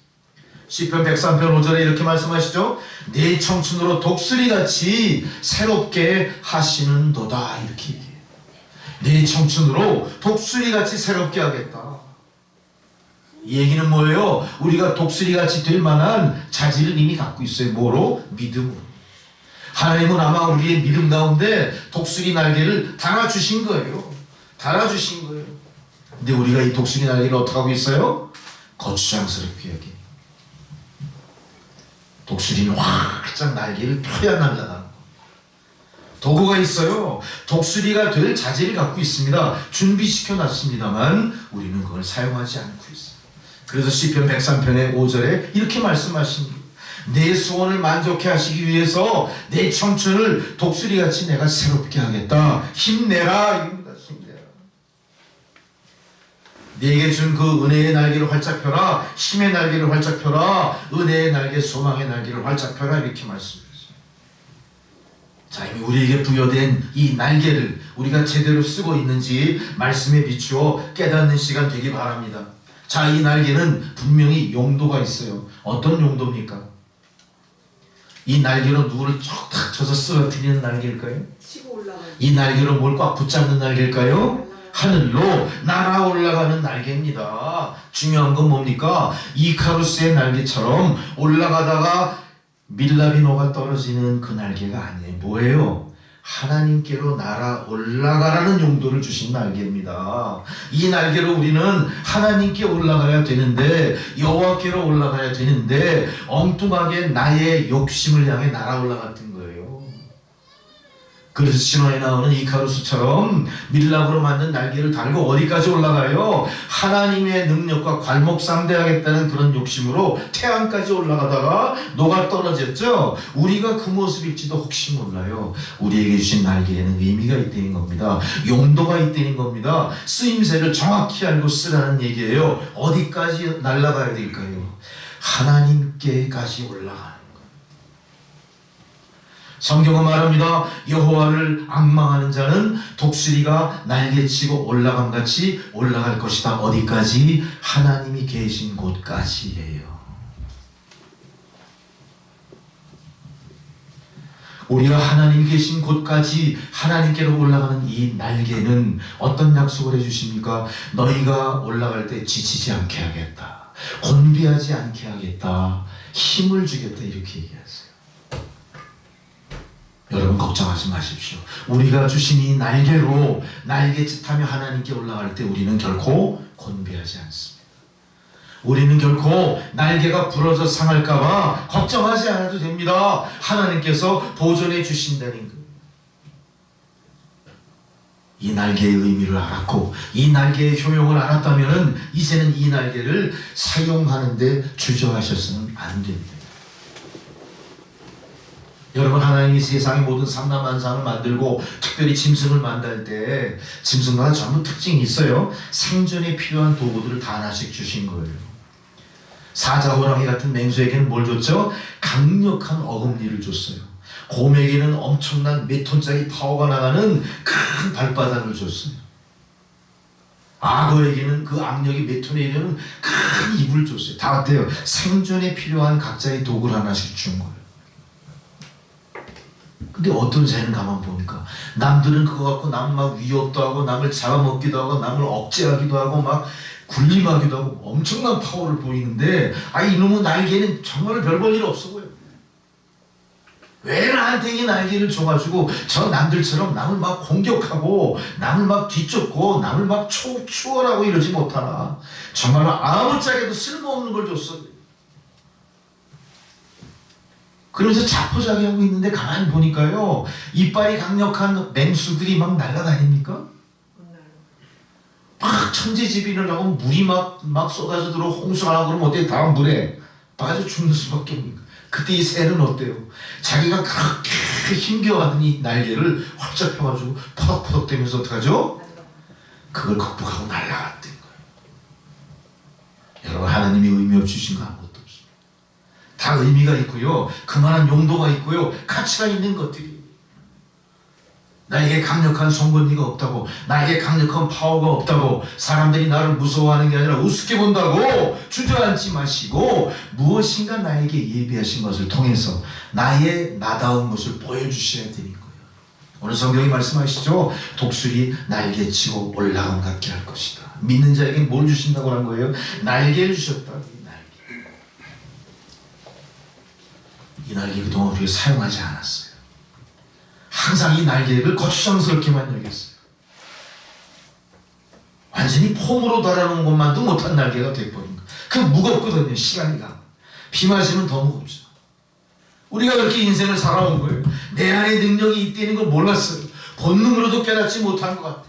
시편 103편 5절에 이렇게 말씀하시죠. 내 청춘으로 독수리같이 새롭게 하시는도다 이렇게 얘기해요. 내 청춘으로 독수리같이 새롭게 하겠다. 이 얘기는 뭐예요? 우리가 독수리같이 될 만한 자질을 이미 갖고 있어요. 뭐로? 믿음으로. 하나님은 아마 우리의 믿음 가운데 독수리 날개를 달아주신 거예요. 달아주신 거예요. 근데 우리가 이 독수리 날개를 어떻게 하고 있어요? 거추장스럽게 여기. 독수리는 활짝 날개를 펴야 날아가는 거. 도구가 있어요. 독수리가 될 자질을 갖고 있습니다. 준비시켜 놨습니다만 우리는 그걸 사용하지 않고 있어요. 그래서 시편 103편의 5절에 이렇게 말씀하십니다. 내 소원을 만족해 하시기 위해서 내 청춘을 독수리같이 내가 새롭게 하겠다. 힘내라 이겁니다. 힘내라. 네게 준 그 은혜의 날개를 활짝 펴라. 힘의 날개를 활짝 펴라. 은혜의 날개, 소망의 날개를 활짝 펴라 이렇게 말씀했어요. 자, 이미 우리에게 부여된 이 날개를 우리가 제대로 쓰고 있는지 말씀에 비추어 깨닫는 시간 되기 바랍니다. 자, 이 날개는 분명히 용도가 있어요. 어떤 용도입니까? 이 날개로 누구를 쫙 쳐서 쓰러뜨리는 날개일까요? 이 날개로 뭘 꽉 붙잡는 날개일까요? 하늘로 날아 올라가는 날개입니다. 중요한 건 뭡니까? 이카루스의 날개처럼 올라가다가 밀랍이 녹아 떨어지는 그 날개가 아니에요. 뭐예요? 하나님께로 날아 올라가라는 용도를 주신 날개입니다. 이 날개로 우리는 하나님께 올라가야 되는데, 여호와께로 올라가야 되는데 엉뚱하게 나의 욕심을 향해 날아 올라갔던 거예요. 그래서 신화에 나오는 이카루스처럼 밀랍으로 만든 날개를 달고 어디까지 올라가요? 하나님의 능력과 괄목상대하겠다는 그런 욕심으로 태양까지 올라가다가 녹아 떨어졌죠. 우리가 그 모습일지도 혹시 몰라요. 우리에게 주신 날개에는 의미가 있다는 겁니다. 용도가 있다는 겁니다. 쓰임새를 정확히 알고 쓰라는 얘기예요. 어디까지 날아가야 될까요? 하나님께까지 올라가는. 성경은 말합니다. 여호와를 앙망하는 자는 독수리가 날개치고 올라감같이 올라갈 것이다. 어디까지? 하나님이 계신 곳까지예요. 우리가 하나님 계신 곳까지 하나님께로 올라가는 이 날개는 어떤 약속을 해주십니까? 너희가 올라갈 때 지치지 않게 하겠다. 곤비하지 않게 하겠다. 힘을 주겠다. 이렇게 얘기하세요. 여러분 걱정하지 마십시오. 우리가 주신 이 날개로 날개짓하며 하나님께 올라갈 때 우리는 결코 곤비하지 않습니다. 우리는 결코 날개가 부러져 상할까봐 걱정하지 않아도 됩니다. 하나님께서 보존해 주신다는 거예요. 이 날개의 의미를 알았고 이 날개의 효용을 알았다면 이제는 이 날개를 사용하는데 주저하셔서는 안 됩니다. 여러분, 하나님이 세상의 모든 삼라만상을 만들고 특별히 짐승을 만들 때 짐승마다 전부 특징이 있어요. 생존에 필요한 도구들을 다 하나씩 주신 거예요. 사자, 호랑이 같은 맹수에게는 뭘 줬죠? 강력한 어금니를 줬어요. 곰에게는 엄청난 몇 톤짜리 파워가 나가는 큰 발바닥을 줬어요. 악어에게는 그 악력이 몇 톤에 이르는 큰 입을 줬어요. 다 어때요? 생존에 필요한 각자의 도구를 하나씩 준 거예요. 근데 어떤 새는 가만 보니까 남들은 그거 갖고 남 막 위협도 하고 남을 잡아먹기도 하고 남을 억제하기도 하고 막 군림하기도 하고 엄청난 파워를 보이는데 이놈의 날개는 정말 별 볼 일 없어 보여. 왜 나한테 이 날개를 줘가지고 저 남들처럼 남을 막 공격하고 남을 막 뒤쫓고 남을 막 추월하고 이러지 못하나. 정말로 아무짝에도 쓸모없는 걸 줬어. 그러면서 자포자기하고 있는데 가만히 보니까요, 이빨이 강력한 맹수들이 막 날아다닙니까? 막 천재지변을 하고 물이 막 쏟아져 들어 홍수가 나고 그러면 어때요? 다음 물에 빠져 죽는 수밖에 없는 거예요. 그때 이 새는 어때요? 자기가 그렇게 힘겨워하던 이 날개를 활짝 펴가지고 퍼덕퍼덕 대면서 어떡하죠? 그걸 극복하고 날아갔던 거예요. 여러분, 하나님이 의미 없이 주신 거 아무것도 없습니다. 다 의미가 있고요, 그만한 용도가 있고요, 가치가 있는 것들이. 나에게 강력한 성건리가 없다고, 나에게 강력한 파워가 없다고 사람들이 나를 무서워하는 게 아니라 우습게 본다고 주저앉지 마시고, 무엇인가 나에게 예비하신 것을 통해서 나의 나다운 모습을 보여주셔야 되는 거예요. 오늘 성경이 말씀하시죠? 독수리 날개치고 올라감 같게 할 것이다. 믿는 자에게 뭘 주신다고 한 거예요? 날개를 주셨다. 이 날개 그동안 우리가 사용하지 않았어요. 항상 이 날개를 거추장스럽게만 여겼어요. 완전히 폼으로 달아놓은 것만도 못한 날개가 돼버린 거예요. 그 무겁거든요. 시간이 가. 비 맞으면 더 무겁죠. 우리가 그렇게 인생을 살아온 거예요. 내 안에 능력이 있다는 걸 몰랐어요. 본능으로도 깨닫지 못한 것 같아요.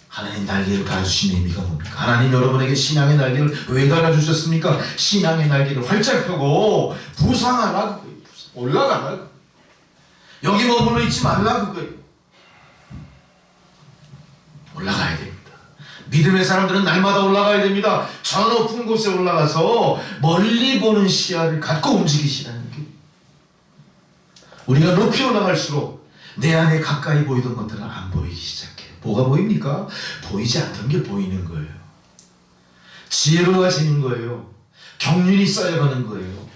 하나님 날개를 달아주신 의미가 뭡니까? 하나님 여러분에게 신앙의 날개를 왜 달아주셨습니까? 신앙의 날개를 활짝 펴고 부상하라 그거예요. 올라가라. 여기 머물러 있지 말라 그거예요. 올라가야 됩니다. 믿음의 사람들은 날마다 올라가야 됩니다. 저 높은 곳에 올라가서 멀리 보는 시야를 갖고 움직이시라는 게. 우리가 높이 올라갈수록 내 안에 가까이 보이던 것들은 안 보이기 시작해요. 뭐가 보입니까? 보이지 않던 게 보이는 거예요. 지혜로워지는 거예요. 경륜이 쌓여가는 거예요.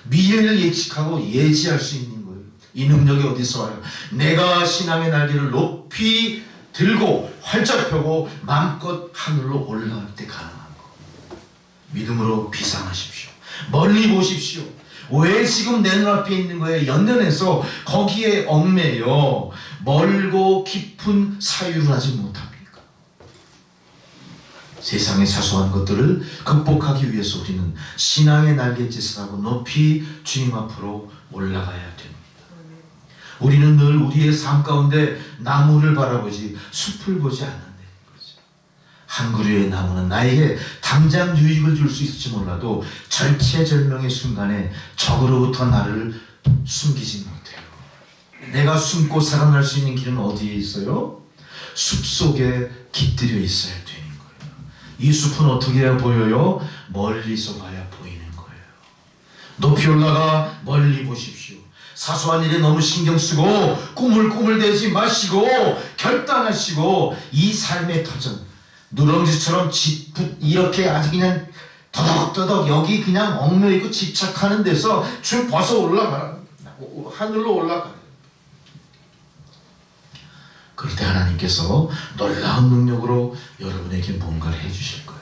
미래를 예측하고 예지할 수 있는 거예요. 이 능력이 어디서 와요? 내가 신앙의 날개를 높이 들고 활짝 펴고 마음껏 하늘로 올라갈 때 가능한 거. 믿음으로 비상하십시오. 멀리 보십시오. 왜 지금 내 눈앞에 있는 거에 연연해서 거기에 얽매여 멀고 깊은 사유를 하지 못합니까? 세상의 사소한 것들을 극복하기 위해서 우리는 신앙의 날갯짓을 하고 높이 주님 앞으로 올라가야 됩니다. 우리는 늘 우리의 삶 가운데 나무를 바라보지 숲을 보지 않는다는 거죠. 한 그루의 나무는 나에게 당장 유익을 줄 수 있을지 몰라도 절체절명의 순간에 적으로부터 나를 숨기지 못해요. 내가 숨고 살아날 수 있는 길은 어디에 있어요? 숲속에 깃들여 있어야 되는 거예요. 이 숲은 어떻게 해야 보여요? 멀리서 봐야 보이는 거예요. 높이 올라가 멀리 보십시오. 사소한 일에 너무 신경 쓰고 꾸물꾸물대지 마시고 결단하시고 이 삶의 터전 누렁지처럼 이렇게 아주 그냥 더덕더덕 여기 그냥 얽매이고 집착하는 데서 쭉 벗어 올라가라. 하늘로 올라가라. 그럴 때 하나님께서 놀라운 능력으로 여러분에게 뭔가를 해주실 거예요.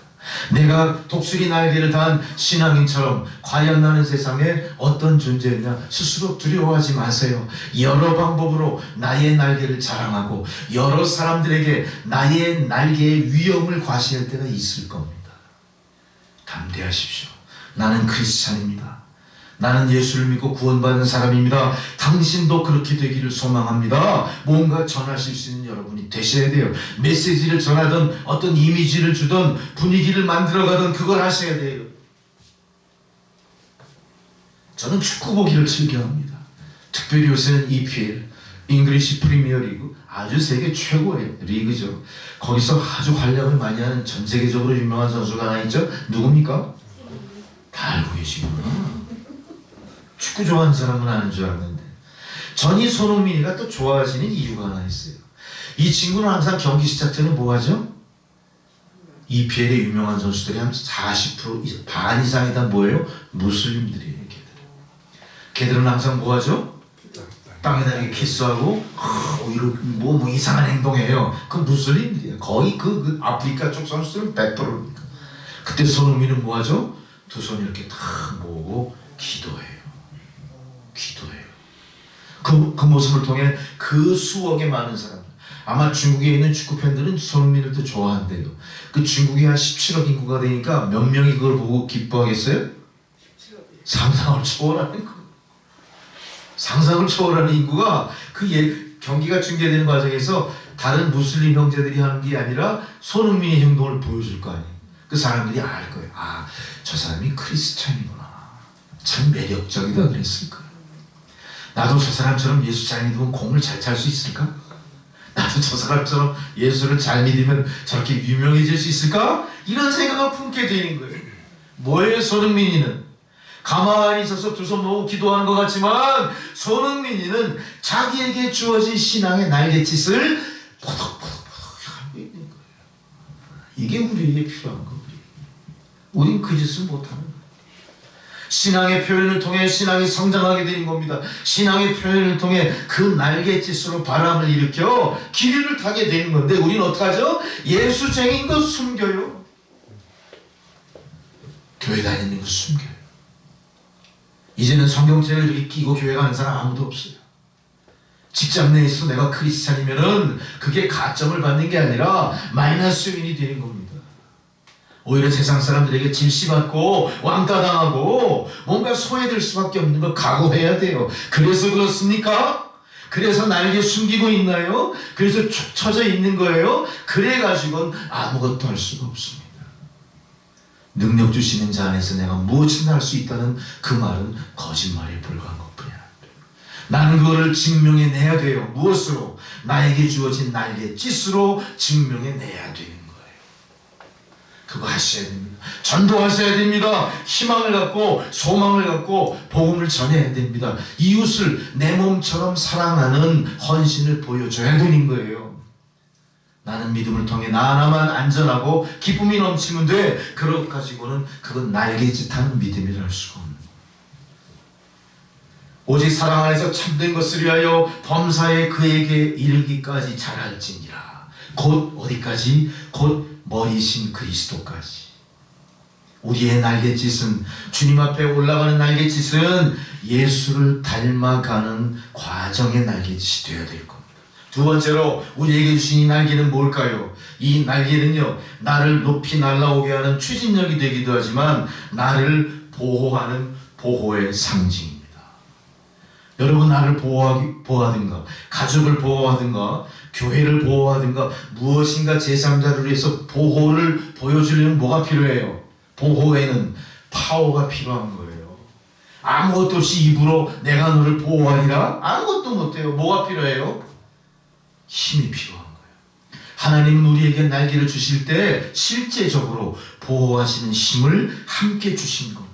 내가 독수리 날개를 단 신앙인처럼 과연 나는 세상에 어떤 존재였냐 스스로 두려워하지 마세요. 여러 방법으로 나의 날개를 자랑하고 여러 사람들에게 나의 날개의 위엄을 과시할 때가 있을 겁니다. 담대하십시오. 나는 크리스찬입니다. 나는 예수를 믿고 구원받은 사람입니다. 당신도 그렇게 되기를 소망합니다. 뭔가 전하실 수 있는 여러분이 되셔야 돼요. 메시지를 전하든 어떤 이미지를 주든 분위기를 만들어가든 그걸 하셔야 돼요. 저는 축구 보기를 즐겨합니다. 특별히 요새는 EPL, 잉글리시 프리미어 리그, 아주 세계 최고의 리그죠. 거기서 아주 활약을 많이 하는 전 세계적으로 유명한 선수가 하나 있죠. 누굽니까? 다 알고 계시구나. 축구 좋아하는 사람은 아는 줄 알았는데 전이 손흥민이가 또 좋아하시는 이유가 하나 있어요. 이 친구는 항상 경기 시작 전에 뭐 하죠? EPL의 유명한 선수들이 한 40% 반 이상이 다 뭐예요? 무슬림들이에요. 걔들은 항상 뭐 하죠? 땅에다 이렇게 키스하고 뭐 이상한 행동해요. 그 무슬림들이에요. 거의 그 아프리카 쪽 선수들은 100%입니다. 그때 손흥민은 뭐 하죠? 두 손 이렇게 탁 모으고 기도해요. 그 모습을 통해 그 수억의 많은 사람, 아마 중국에 있는 축구 팬들은 손흥민을 또 좋아한대요. 그 중국이 한 17억 인구가 되니까 몇 명이 그걸 보고 기뻐하겠어요? 상상을 초월하는 거. 상상을 초월하는 인구가 경기가 중계되는 과정에서 다른 무슬림 형제들이 하는 게 아니라 손흥민의 행동을 보여줄 거 아니에요. 그 사람들이 알 거예요. 아, 저 사람이 크리스찬이구나. 참 매력적이다 그랬을 거예요. 나도 저 사람처럼 예수 잘 믿으면 공을 잘 찰 수 있을까? 나도 저 사람처럼 예수를 잘 믿으면 저렇게 유명해질 수 있을까? 이런 생각을 품게 되는 거예요. 뭐예요, 손흥민이는? 가만히 있어서 두 손 모으고 기도하는 것 같지만 손흥민이는 자기에게 주어진 신앙의 날갯짓을 포덕포덕 하고 있는 거예요. 이게 우리에게 필요한 거예요. 우린 그 짓을 못하는 거예요. 신앙의 표현을 통해 신앙이 성장하게 되는 겁니다. 신앙의 표현을 통해 그 날갯짓으로 바람을 일으켜 기류를 타게 되는 건데 우리는 어떡하죠? 예수쟁인 거 숨겨요. 교회 다니는 거 숨겨요. 이제는 성경책을 이렇게 끼고 교회 가는 사람 아무도 없어요. 직장 내에서 내가 크리스찬이면은 그게 가점을 받는 게 아니라 마이너스 요인이 되는 겁니다. 오히려 세상 사람들에게 질시받고 왕따당하고 뭔가 소외될 수밖에 없는 걸 각오해야 돼요. 그래서 그렇습니까? 그래서 날개 숨기고 있나요? 그래서 축 처져 있는 거예요? 그래가지고는 아무것도 할 수가 없습니다. 능력 주시는 자 안에서 내가 무엇이나 할 수 있다는 그 말은 거짓말에 불과한 것뿐이야. 나는 그거를 증명해내야 돼요. 무엇으로? 나에게 주어진 날갯짓으로 증명해내야 되는 거예요. 그거 하셔야 됩니다. 전도하셔야 됩니다. 희망을 갖고 소망을 갖고 복음을 전해야 됩니다. 이웃을 내 몸처럼 사랑하는 헌신을 보여줘야 되는 거예요. 나는 믿음을 통해 나 하나만 안전하고 기쁨이 넘치면 돼. 그것 가지고는 그건 날갯짓하는 믿음이라 할 수가 없는 거예요. 오직 사랑 안에서 참된 것을 위하여 범사에 그에게 이르기까지 잘할지니라. 곧 어디까지? 곧 머리신 그리스도까지. 우리의 날갯짓은, 주님 앞에 올라가는 날갯짓은 예수를 닮아가는 과정의 날갯짓이 되어야 될 겁니다. 두 번째로 우리에게 주신 이 날개는 뭘까요? 이 날개는요, 나를 높이 날아오게 하는 추진력이 되기도 하지만 나를 보호하는 보호의 상징입니다. 여러분, 나를 보호하든가 가족을 보호하든가 교회를 보호하든가 무엇인가 제3자를 위해서 보호를 보여주려면 뭐가 필요해요? 보호에는 파워가 필요한 거예요. 아무것도 없이 입으로 내가 너를 보호하리라? 아무것도 못해요. 뭐가 필요해요? 힘이 필요한 거예요. 하나님은 우리에게 날개를 주실 때 실제적으로 보호하시는 힘을 함께 주신 겁니다.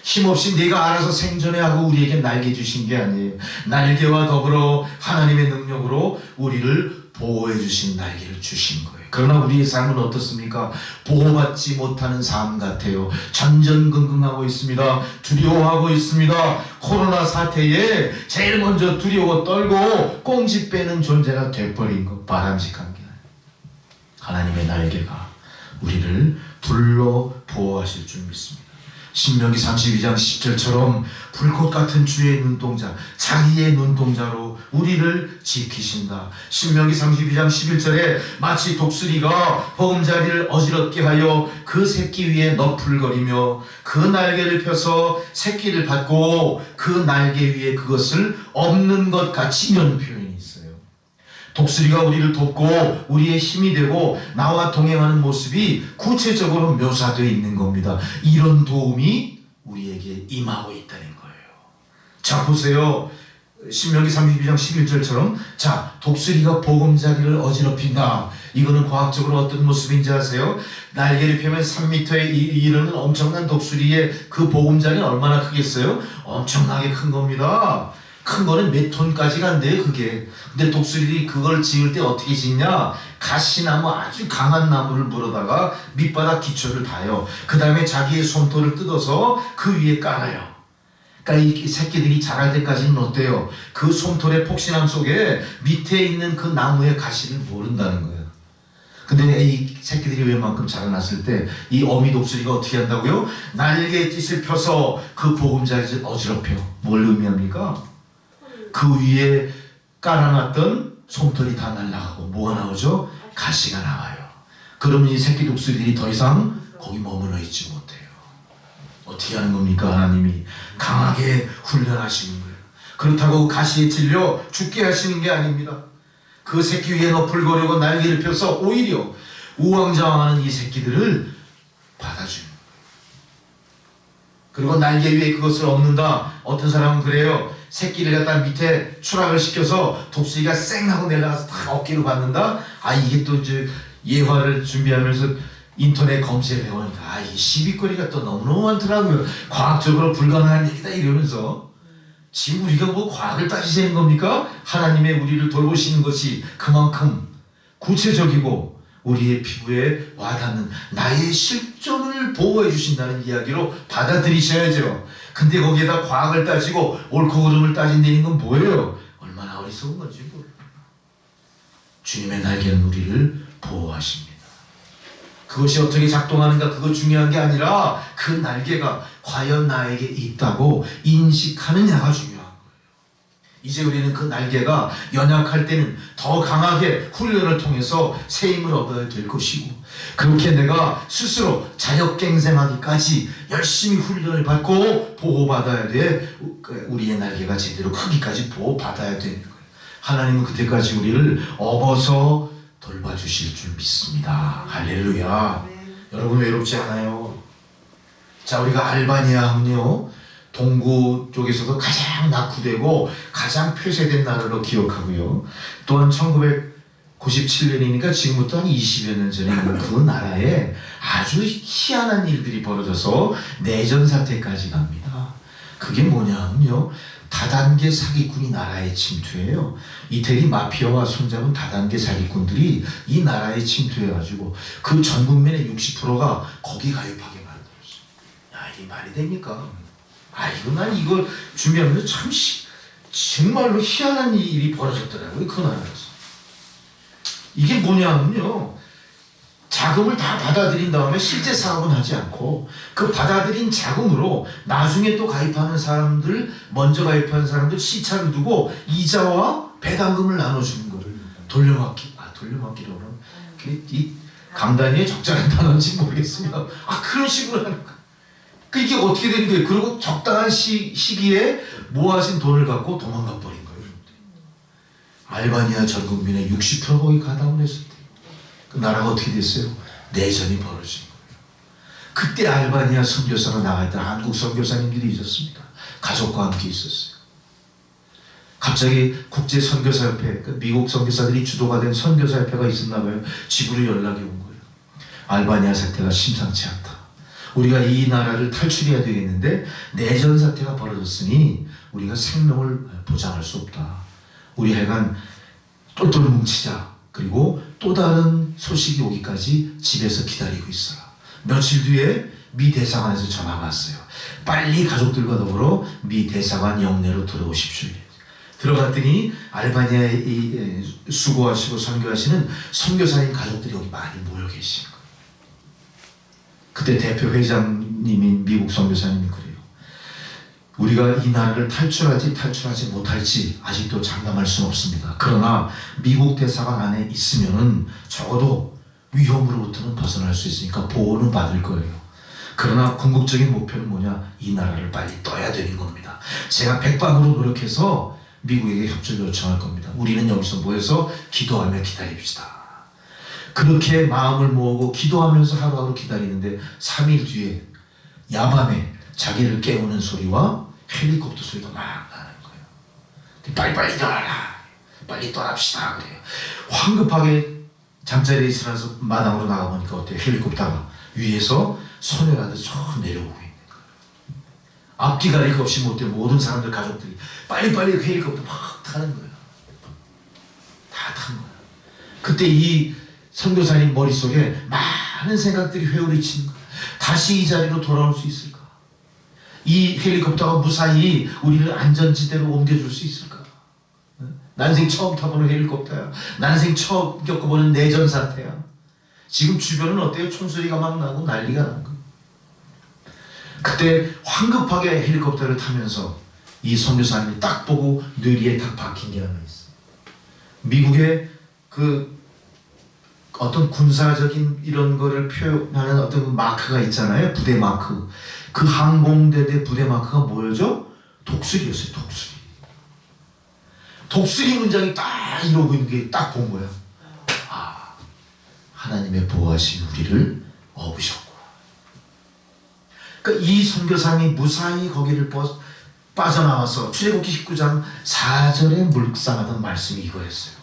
힘없이 네가 알아서 생존해하고 우리에게 날개 주신 게 아니에요. 날개와 더불어 하나님의 능력으로 우리를 보호해 주신 날개를 주신 거예요. 그러나 우리의 삶은 어떻습니까? 보호받지 못하는 삶 같아요. 전전긍긍하고 있습니다. 두려워하고 있습니다. 코로나 사태에 제일 먼저 두려워 떨고 꽁지 빼는 존재가 돼버린 것, 바람직한 게 아니에요. 하나님의 날개가 우리를 둘러 보호하실 줄 믿습니다. 신명기 32장 10절처럼 불꽃 같은 주의 눈동자, 자기의 눈동자로 우리를 지키신다. 신명기 32장 11절에 마치 독수리가 보금자리를 어지럽게 하여 그 새끼 위에 너풀거리며 그 날개를 펴서 새끼를 받고 그 날개 위에 그것을 엎는 것 같이, 이런 표현이 있어요. 독수리가 우리를 돕고 우리의 힘이 되고 나와 동행하는 모습이 구체적으로 묘사되어 있는 겁니다. 이런 도움이 우리에게 임하고 있다는 거예요. 자, 보세요. 신명기 32장 11절처럼 자, 독수리가 보금자리를 어지럽힌다. 이거는 과학적으로 어떤 모습인지 아세요? 날개를 펴면 3m에 이르는 엄청난 독수리의 그 보금자리는 얼마나 크겠어요? 엄청나게 큰 겁니다. 큰 거는 몇 톤까지 간대요, 그게. 근데 독수리들이 그걸 지을 때 어떻게 짓냐? 가시나무, 아주 강한 나무를 물어다가 밑바닥 기초를 다요. 그 다음에 자기의 솜털을 뜯어서 그 위에 깔아요. 그러니까 이 새끼들이 자랄 때까지는 어때요? 그 솜털의 폭신함 속에 밑에 있는 그 나무의 가시를 모른다는 거예요. 근데 이 새끼들이 웬만큼 자라났을 때 이 어미 독수리가 어떻게 한다고요? 날개짓을 펴서 그 보금자리를 어지럽혀. 뭘 의미합니까? 그 위에 깔아놨던 솜털이 다 날아가고 뭐가 나오죠? 가시가 나와요. 그러면 이 새끼 독수리들이 더 이상 거기 머물러 있지 못해요. 어떻게 하는 겁니까? 하나님이 강하게 훈련하시는 거예요. 그렇다고 가시에 찔려 죽게 하시는 게 아닙니다. 그 새끼 위에 너풀거리고 날개를 펴서 오히려 우왕좌왕하는 이 새끼들을 받아주는 거예요. 그리고 날개 위에 그것을 엎는다. 어떤 사람은 그래요. 새끼를 갖다 밑에 추락을 시켜서 독수리가 쌩 하고 내려가서 다 어깨로 받는다. 아, 이게 또 이제 예화를 준비하면서 인터넷 검색해 보니까 아, 이 시비거리가 또 너무너무 많더라고요. 과학적으로 불가능한 얘기다 이러면서. 지금 우리가 뭐 과학을 따지시는 겁니까? 하나님의 우리를 돌보시는 것이 그만큼 구체적이고 우리의 피부에 와닿는 나의 실존을 보호해 주신다는 이야기로 받아들이셔야죠. 근데 거기에다 과학을 따지고 옳고 그름을 따진다는 건 뭐예요? 얼마나 어리석은 건지 몰라요. 주님의 날개는 우리를 보호하십니다. 그것이 어떻게 작동하는가 그거 중요한 게 아니라 그 날개가 과연 나에게 있다고 인식하느냐가 중요한 거예요. 이제 우리는 그 날개가 연약할 때는 더 강하게 훈련을 통해서 새 힘을 얻어야 될 것이고 그렇게 내가 스스로 자력갱생하기까지 열심히 훈련을 받고 보호받아야 돼. 우리의 날개가 제대로 크기까지 보호받아야 되는 거예요. 하나님은 그때까지 우리를 업어서 돌봐주실 줄 믿습니다. 할렐루야. 여러분 외롭지 않아요? 자, 우리가 알바니아는요 동구 쪽에서도 가장 낙후되고 가장 폐쇄된 나라로 기억하고요. 또한 1997년이니까 지금부터 한 20여 년 전에 그 나라에 아주 희한한 일들이 벌어져서 내전 사태까지 갑니다. 그게 뭐냐면요. 다단계 사기꾼이 나라에 침투해요. 이태리 마피아와 손잡은 다단계 사기꾼들이 이 나라에 침투해가지고 그 전 국민의 60%가 거기 가입하게 만들었어요. 야, 이게 말이 됩니까? 아이고, 난 이걸 준비하면서 참 정말로 희한한 일이 벌어졌더라고요. 그 나라에서. 이게 뭐냐면요. 자금을 다 받아들인 다음에 실제 사업은 하지 않고 그 받아들인 자금으로 나중에 또 가입하는 사람들, 먼저 가입한 사람들 시차를 두고 이자와 배당금을 나눠주는 거를 돌려막기. 돌려막기라고 하면 이 강단위에 적절한 단어인지 모르겠습니다. 그런 식으로 하는 거예요. 이게 어떻게 되는 거예요? 그리고 적당한 시기에 모아진 돈을 갖고 도망가 버린 거예요. 알바니아 전 국민의 60% 거기 가담을 했을 때 그 나라가 어떻게 됐어요? 내전이 벌어진 거예요. 그때 알바니아 선교사로 나가있던 한국 선교사님들이 있었습니다. 가족과 함께 있었어요. 갑자기 국제선교사협회, 미국 선교사들이 주도가 된 선교사협회가 있었나 봐요. 집으로 연락이 온 거예요. 알바니아 사태가 심상치 않다. 우리가 이 나라를 탈출해야 되겠는데 내전 사태가 벌어졌으니 우리가 생명을 보장할 수 없다. 우리 하여간 똘똘 뭉치자. 그리고 또 다른 소식이 오기까지 집에서 기다리고 있어라. 며칠 뒤에 미 대사관에서 전화가 왔어요. 빨리 가족들과 더불어 미 대사관 영내로 들어오십시오. 들어갔더니 알바니아에 수고하시고 선교하시는 선교사님 가족들이 여기 많이 모여 계신 거예요. 그때 대표 회장님인 미국 선교사님이 그래요. 우리가 이 나라를 탈출하지 못할지 아직도 장담할 수는 없습니다. 그러나 미국 대사관 안에 있으면은 적어도 위험으로부터는 벗어날 수 있으니까 보호는 받을 거예요. 그러나 궁극적인 목표는 뭐냐? 이 나라를 빨리 떠야 되는 겁니다. 제가 백방으로 노력해서 미국에게 협조를 요청할 겁니다. 우리는 여기서 모여서 기도하며 기다립시다. 그렇게 마음을 모으고 기도하면서 하루하루 기다리는데 3일 뒤에 야밤에 자기를 깨우는 소리와 헬리콥터 소리가 막 나는 거예요. 빨리빨리 떠나라. 빨리 떠납시다. 그래요. 황급하게 잠자리에 일어나서 마당으로 나가보니까 어때요? 헬리콥터가 위에서 소녀라도 저 내려오고 있는 거예요. 앞뒤 가릴 것 없이 못해 모든 사람들 가족들이 빨리빨리 그 헬리콥터 막 타는 거예요. 다 탄 거예요. 그때 이 선교사님 머릿속에 많은 생각들이 회오리치는 거예요. 다시 이 자리로 돌아올 수 있을까? 이 헬리콥터가 무사히 우리를 안전지대로 옮겨줄 수 있을까? 난생 처음 타보는 헬리콥터야. 난생 처음 겪어보는 내전 사태야. 지금 주변은 어때요? 총소리가 막 나고 난리가 난 거예요. 그때 황급하게 헬리콥터를 타면서 이 선교사님이 딱 보고 뇌리에 딱 박힌 게 하나 있어요. 미국의 그 어떤 군사적인 이런 거를 표현하는 어떤 마크가 있잖아요. 부대 마크. 그 항공대대 부대 마크가 뭐였죠? 독수리였어요. 독수리. 독수리 문장이 딱 이러고 있는 게 딱 본 거야. 아, 하나님의 보호하신 우리를 업으셨구나. 그러니까 이 선교사님이 무사히 거기를 빠져나와서 출애굽기 19장 4절에 묵상하던 말씀이 이거였어요.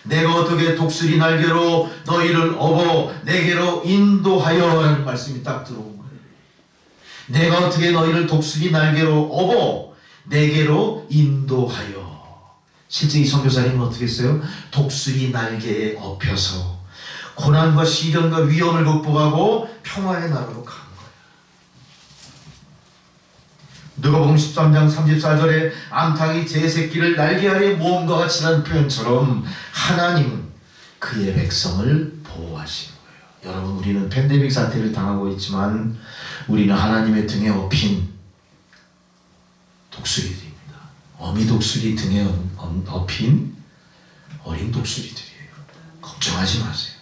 내가 어떻게 독수리 날개로 너희를 업어 내게로 인도하여 라는 말씀이 딱 들어온 거예요. 내가 어떻게 너희를 독수리 날개로 업어 내게로 인도하여. 실제 이 선교사님은 어떻게 했어요? 독수리 날개에 업혀서 고난과 시련과 위험을 극복하고 평화의 나라로 간 거예요. 누가복음 13장 34절에 암탉이 제 새끼를 날개 아래 모험과 같이라는 표현처럼 하나님은 그의 백성을 보호하시는 거예요. 여러분, 우리는 팬데믹 사태를 당하고 있지만 우리는 하나님의 등에 업힌 독수리들입니다. 어미 독수리 등에 업힌 어린 독수리들이에요. 걱정하지 마세요.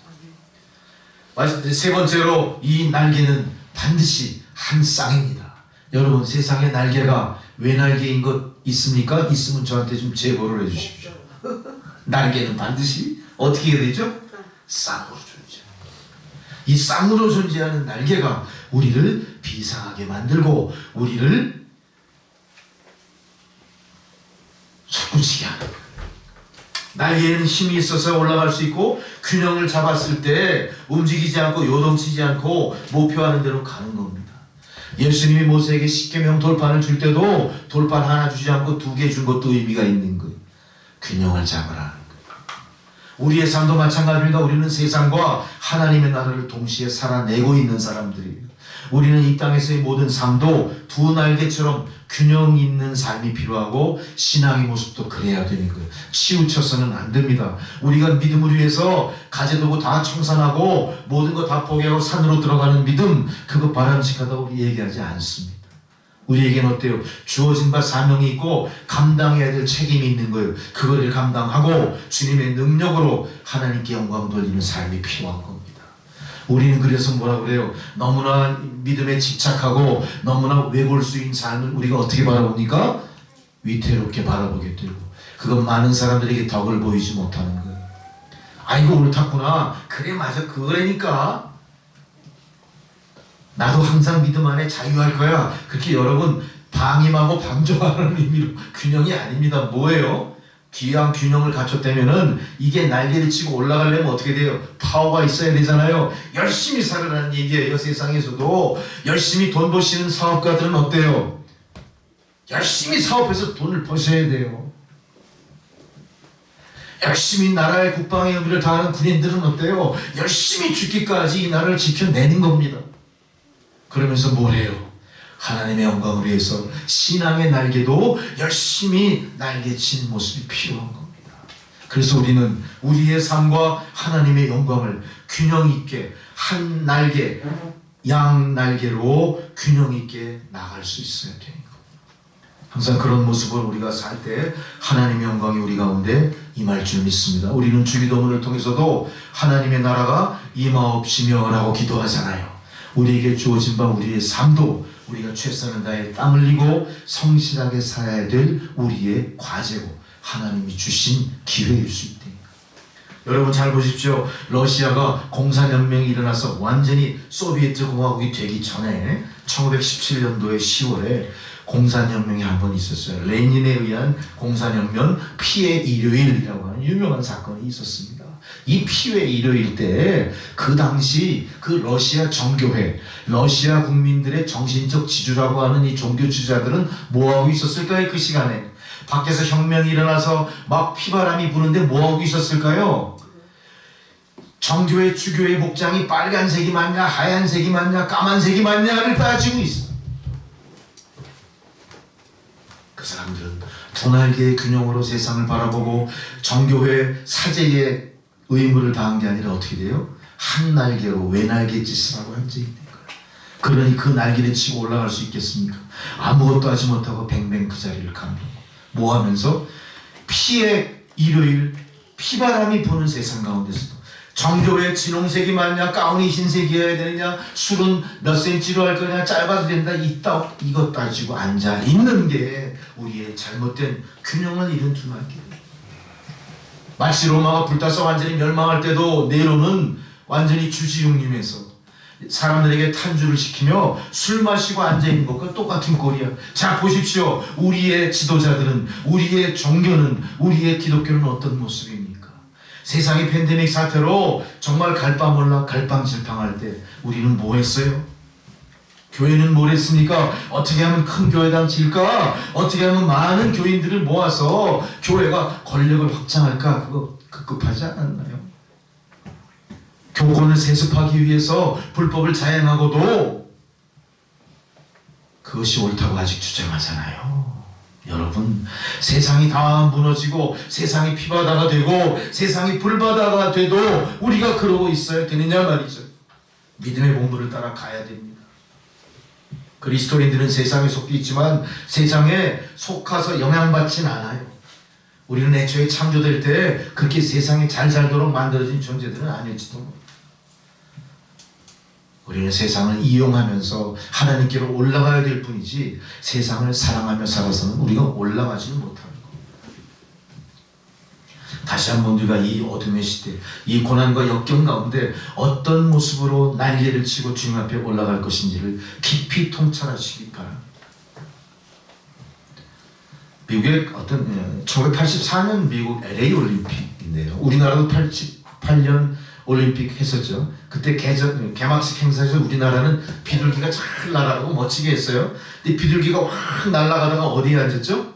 세 번째로 이 날개는 반드시 한 쌍입니다. 여러분, 세상에 날개가 외날개인 것 있습니까? 있으면 저한테 좀 제보를 해주십시오. 날개는 반드시 어떻게 해야 되죠? 쌍으로 존재합니다. 이 쌍으로 존재하는 날개가 우리를 비상하게 만들고 우리를 솟구치게 하는 거예요. 날개에는 힘이 있어서 올라갈 수 있고 균형을 잡았을 때 움직이지 않고 요동치지 않고 목표하는 대로 가는 겁니다. 예수님이 모세에게 십계명 돌판을 줄 때도 돌판 하나 주지 않고 2개 준 것도 의미가 있는 거예요. 균형을 잡으라는 거예요. 우리의 삶도 마찬가지입니다. 우리는 세상과 하나님의 나라를 동시에 살아내고 있는 사람들이에요. 우리는 이 땅에서의 모든 삶도 두 날개처럼 균형 있는 삶이 필요하고 신앙의 모습도 그래야 되는 거예요. 치우쳐서는 안 됩니다. 우리가 믿음을 위해서 가재도구 다 청산하고 모든 거 다 포기하고 산으로 들어가는 믿음, 그거 바람직하다고 얘기하지 않습니다. 우리에게는 어때요? 주어진 바 사명이 있고 감당해야 될 책임이 있는 거예요. 그거를 감당하고 주님의 능력으로 하나님께 영광 돌리는 삶이 필요한 겁니다. 우리는 그래서 뭐라 그래요? 너무나 믿음에 집착하고 너무나 외골수인 삶을 우리가 어떻게 바라봅니까? 위태롭게 바라보게 되고 그건 많은 사람들에게 덕을 보이지 못하는 거예요. 아이고 옳았구나. 그래 맞아 그거라니까. 나도 항상 믿음 안에 자유할 거야. 그렇게 여러분 방임하고 방종하는 의미로 균형이 아닙니다. 뭐예요? 귀한 균형을 갖췄다면은 이게 날개를 치고 올라가려면 어떻게 돼요? 파워가 있어야 되잖아요. 열심히 살으라는 얘기예요. 세상에서도 열심히 돈 버시는 사업가들은 어때요? 열심히 사업해서 돈을 버셔야 돼요. 열심히 나라의 국방의 의무를 다하는 군인들은 어때요? 열심히 죽기까지 이 나라를 지켜내는 겁니다. 그러면서 뭘 해요? 하나님의 영광을 위해서 신앙의 날개도 열심히 날개친 모습이 필요한 겁니다. 그래서 우리는 우리의 삶과 하나님의 영광을 균형 있게 한 날개, 양 날개로 균형 있게 나갈 수 있어야 되는 겁니다. 항상 그런 모습을 우리가 살 때 하나님의 영광이 우리 가운데 임할 줄 믿습니다. 우리는 주기도문을 통해서도 하나님의 나라가 임하옵시며 라고 기도하잖아요. 우리에게 주어진 바 우리의 삶도 우리가 최선을 다해 땀 흘리고 성실하게 살아야 될 우리의 과제고 하나님이 주신 기회일 수 있대. 여러분 잘 보십시오. 러시아가 공산혁명이 일어나서 완전히 소비에트 공화국이 되기 전에 1917년도의 10월에 공산혁명이 한 번 있었어요. 레닌에 의한 공산혁명 피해 일요일이라고 하는 유명한 사건이 있었습니다. 이 피해 일요일 때 그 당시 그 러시아 정교회, 러시아 국민들의 정신적 지주라고 하는 이 종교 지주자들은 뭐하고 있었을까요? 그 시간에 밖에서 혁명이 일어나서 막 피바람이 부는데 뭐하고 있었을까요? 정교회, 주교회 복장이 빨간색이 맞냐, 하얀색이 맞냐, 까만색이 맞냐를 따지고 있어. 그 사람들은 두 날개의 균형으로 세상을 바라보고 정교회 사제의 의무를 다한 게 아니라 어떻게 돼요? 한 날개로 외날개 짓을 하고 앉아있는 거예요. 그러니 그 날개를 치고 올라갈 수 있겠습니까? 아무것도 하지 못하고 뱅뱅 그 자리를 가는 뭐 하면서 피해 일요일 피바람이 부는 세상 가운데서도 정교회 진홍색이 맞냐, 가운이 흰색이어야 되느냐, 술은 몇 센치로 할 거냐, 짧아도 된다, 이것 따지고 앉아 있는 게 우리의 잘못된 균형을 잃은 두 날개. 마치 로마가 불타서 완전히 멸망할 때도 네로는 완전히 주지육림해서 사람들에게 탄주를 시키며 술 마시고 앉아있는 것과 똑같은 꼴이야. 자 보십시오. 우리의 지도자들은, 우리의 종교는, 우리의 기독교는 어떤 모습입니까? 세상의 팬데믹 사태로 정말 갈바몰라 갈팡질팡할 때 우리는 뭐 했어요? 교회는 뭘 했습니까? 어떻게 하면 큰 교회당 질까? 어떻게 하면 많은 교인들을 모아서 교회가 권력을 확장할까? 그거 급급하지 않았나요? 교권을 세습하기 위해서 불법을 자행하고도 그것이 옳다고 아직 주장하잖아요. 여러분, 세상이 다 무너지고 세상이 피바다가 되고 세상이 불바다가 돼도 우리가 그러고 있어야 되느냐 말이죠. 믿음의 본분을 따라 가야 됩니다. 그리스도인들은 세상에 속해 있지만 세상에 속아서 영향받진 않아요. 우리는 애초에 창조될 때 그렇게 세상에 잘 살도록 만들어진 존재들은 아닐지도 모릅니다. 우리는 세상을 이용하면서 하나님께로 올라가야 될 뿐이지 세상을 사랑하며 살아서는 우리가 올라가지는 못하는 겁니다. 다시 한번 우리가 이 어둠의 시대, 이 고난과 역경 가운데 어떤 모습으로 날개를 치고 주님 앞에 올라갈 것인지를 깊이 통찰하시기 바랍니다. 미국의 어떤 1984년 미국 LA 올림픽인데요. 우리나라도 88년 올림픽 했었죠. 그때 개막식 행사에서 우리나라는 비둘기가 잘 날아가고 멋지게 했어요. 근데 비둘기가 확 날아가다가 어디에 앉았죠?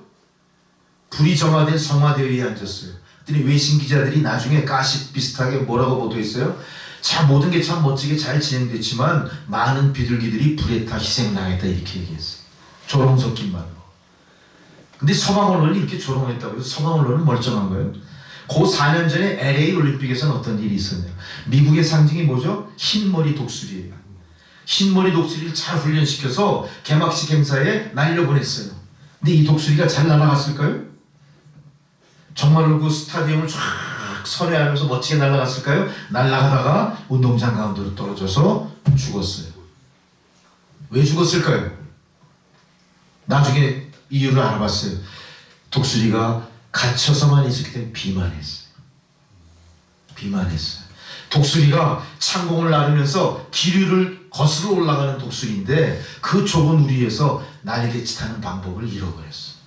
불이 점화된 성화대 위에 앉았어요. 그랬더니 외신 기자들이 나중에 가십 비슷하게 뭐라고 보도했어요? 자, 모든 게 참 멋지게 잘 진행됐지만 많은 비둘기들이 불에 타 희생당했다 이렇게 얘기했어요. 조롱 섞인 말로. 근데 서방 언론이 이렇게 조롱했다고 해서 서방 언론은 멀쩡한 거예요. 그 4년 전에 LA 올림픽에서는 어떤 일이 있었냐. 미국의 상징이 뭐죠? 흰머리 독수리예요. 흰머리 독수리를 잘 훈련시켜서 개막식 행사에 날려보냈어요. 근데 이 독수리가 잘 날아갔을까요? 정말로 그 스타디움을 쫙 선회하면서 멋지게 날아갔을까요? 날아가다가 운동장 가운데로 떨어져서 죽었어요. 왜 죽었을까요? 나중에 이유를 알아봤어요. 독수리가 갇혀서만 있었기 때문에 비만했어요. 독수리가 창공을 나르면서 기류를 거슬러 올라가는 독수리인데 그 좁은 우리에서 날개짓하는 방법을 잃어버렸어요.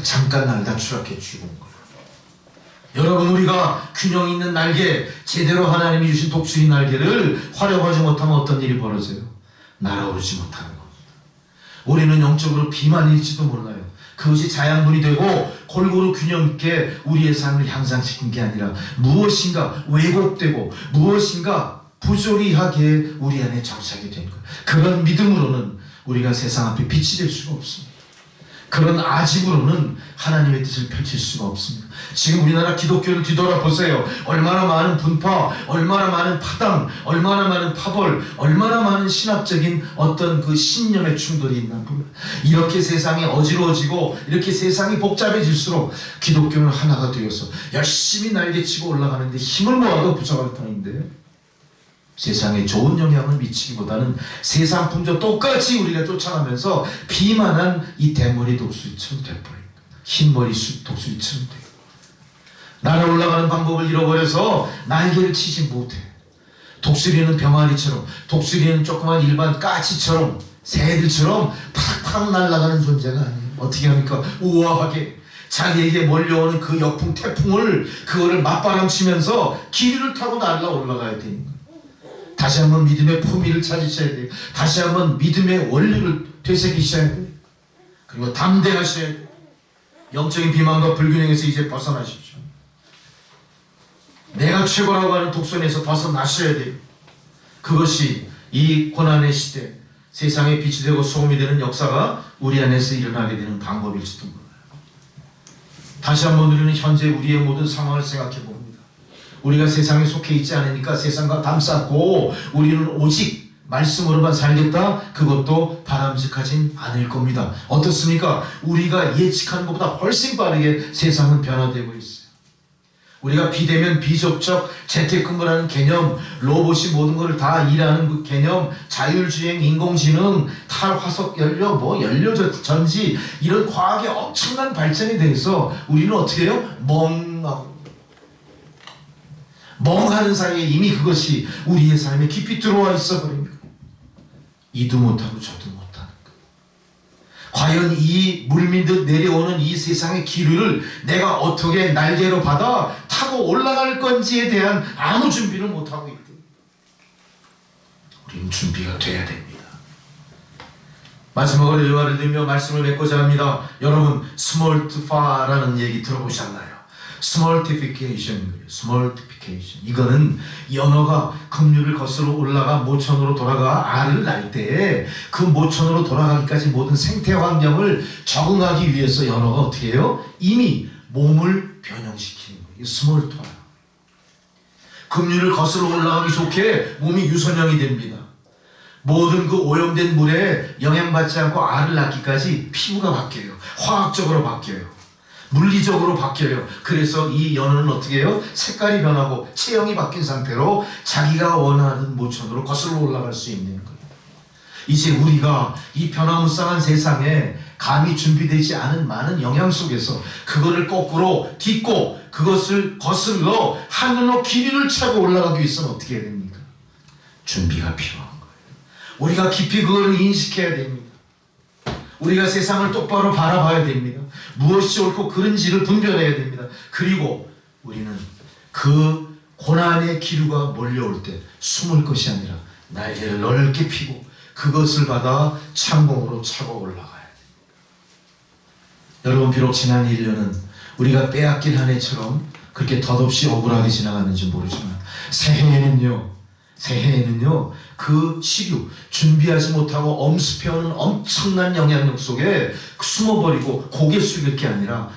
잠깐 날다 추락해 죽은 거예요. 여러분, 우리가 균형 있는 날개, 제대로 하나님이 주신 독수리 날개를 활용하지 못하면 어떤 일이 벌어져요? 날아오르지 못하는 겁니다. 우리는 영적으로 비만일지도 몰라요. 그것이 자양분이 되고 골고루 균형 있게 우리의 삶을 향상시킨 게 아니라 무엇인가 왜곡되고 무엇인가 부조리하게 우리 안에 정착이 된 거예요. 그런 믿음으로는 우리가 세상 앞에 빛이 될 수가 없습니다. 그런 아집으로는 하나님의 뜻을 펼칠 수가 없습니다. 지금 우리나라 기독교를 뒤돌아보세요. 얼마나 많은 분파, 얼마나 많은 파당, 얼마나 많은 파벌, 얼마나 많은 신학적인 어떤 그 신념의 충돌이 있나 보면 이렇게 세상이 어지러워지고 이렇게 세상이 복잡해질수록 기독교는 하나가 되어서 열심히 날개치고 올라가는데 힘을 모아도 부족할 터인데 세상에 좋은 영향을 미치기보다는 세상 풍조 똑같이 우리가 쫓아가면서 비만한 이 대머리 독수리처럼 돼버립니다. 흰머리 독수리처럼 돼요. 날아 올라가는 방법을 잃어버려서 날개를 치지 못해. 독수리는 병아리처럼, 독수리는 조그만 일반 까치처럼, 새들처럼 팍팍 탁 날아가는 존재가 아니에요. 어떻게 합니까? 우아하게 자기에게 몰려오는 그 역풍 태풍을 그거를 맞바람치면서 기류를 타고 날아 올라가야 되는 거예요. 다시 한번 믿음의 품위를 찾으셔야 돼요. 다시 한번 믿음의 원리를 되새기셔야 돼요. 그리고 담대하셔야 돼요. 영적인 비만과 불균형에서 이제 벗어나십시오. 내가 최고라고 하는 독선에서 벗어나셔야 돼요. 그것이 이 고난의 시대 세상에 빛이 되고 소금이 되는 역사가 우리 안에서 일어나게 되는 방법일지도 몰라요. 다시 한번 우리는 현재 우리의 모든 상황을 생각해 봅니다. 우리가 세상에 속해 있지 않으니까 세상과 담쌓고 우리는 오직 말씀으로만 살겠다? 그것도 바람직하진 않을 겁니다. 어떻습니까? 우리가 예측하는 것보다 훨씬 빠르게 세상은 변화되고 있어요. 우리가 비대면 비접촉 재택근무라는 개념, 로봇이 모든 것을 다 일하는 그 개념, 자율주행, 인공지능, 탈화석 연료, 연료 전지 이런 과학의 엄청난 발전에 대해서 우리는 어떻게 해요? 멍하는 사이에 이미 그것이 우리의 삶에 깊이 들어와 있어 버립니다. 이도 못하고 저도 못하는 것. 과연 이 물밀듯 내려오는 이 세상의 기류를 내가 어떻게 날개로 받아 타고 올라갈 건지에 대한 아무 준비를 못하고 있대. 우리는 준비가 돼야 됩니다. 마지막으로 이 말을 들며 말씀을 맺고자 합니다. 여러분, 스몰트파라는 얘기 들어보셨나요? 스몰티피케이션. 이거는 연어가 급류를 거슬러 올라가 모천으로 돌아가 알을 낳을 때 그 모천으로 돌아가기까지 모든 생태 환경을 적응하기 위해서 연어가 어떻게 해요? 이미 몸을 변형시키는 거예요. 스몰트파. 급류를 거슬러 올라가기 좋게 몸이 유선형이 됩니다. 모든 그 오염된 물에 영향받지 않고 알을 낳기까지 피부가 바뀌어요. 화학적으로 바뀌어요. 물리적으로 바뀌어요. 그래서 이 연어는 어떻게 해요? 색깔이 변하고 체형이 바뀐 상태로 자기가 원하는 모천으로 거슬러 올라갈 수 있는 거예요. 이제 우리가 이 변화무쌍한 세상에 감히 준비되지 않은 많은 영향 속에서 그거를 거꾸로 딛고 그것을 거슬러 하늘로 길이를 차고 올라가기 위해서는 어떻게 해야 됩니까? 준비가 필요한 거예요. 우리가 깊이 그거를 인식해야 됩니다. 우리가 세상을 똑바로 바라봐야 됩니다. 무엇이 옳고 그른지를 분별해야 됩니다. 그리고 우리는 그 고난의 기류가 몰려올 때 숨을 것이 아니라 날개를 넓게 펴고 그것을 받아 창공으로 차고 올라가야 됩니다. 여러분, 비록 지난 1년은 우리가 빼앗긴 한 해처럼 그렇게 덧없이 억울하게 지나갔는지 모르지만 새해에는요 그 시류, 준비하지 못하고 엄습해오는 엄청난 영향력 속에 숨어버리고 고개 숙일 게 아니라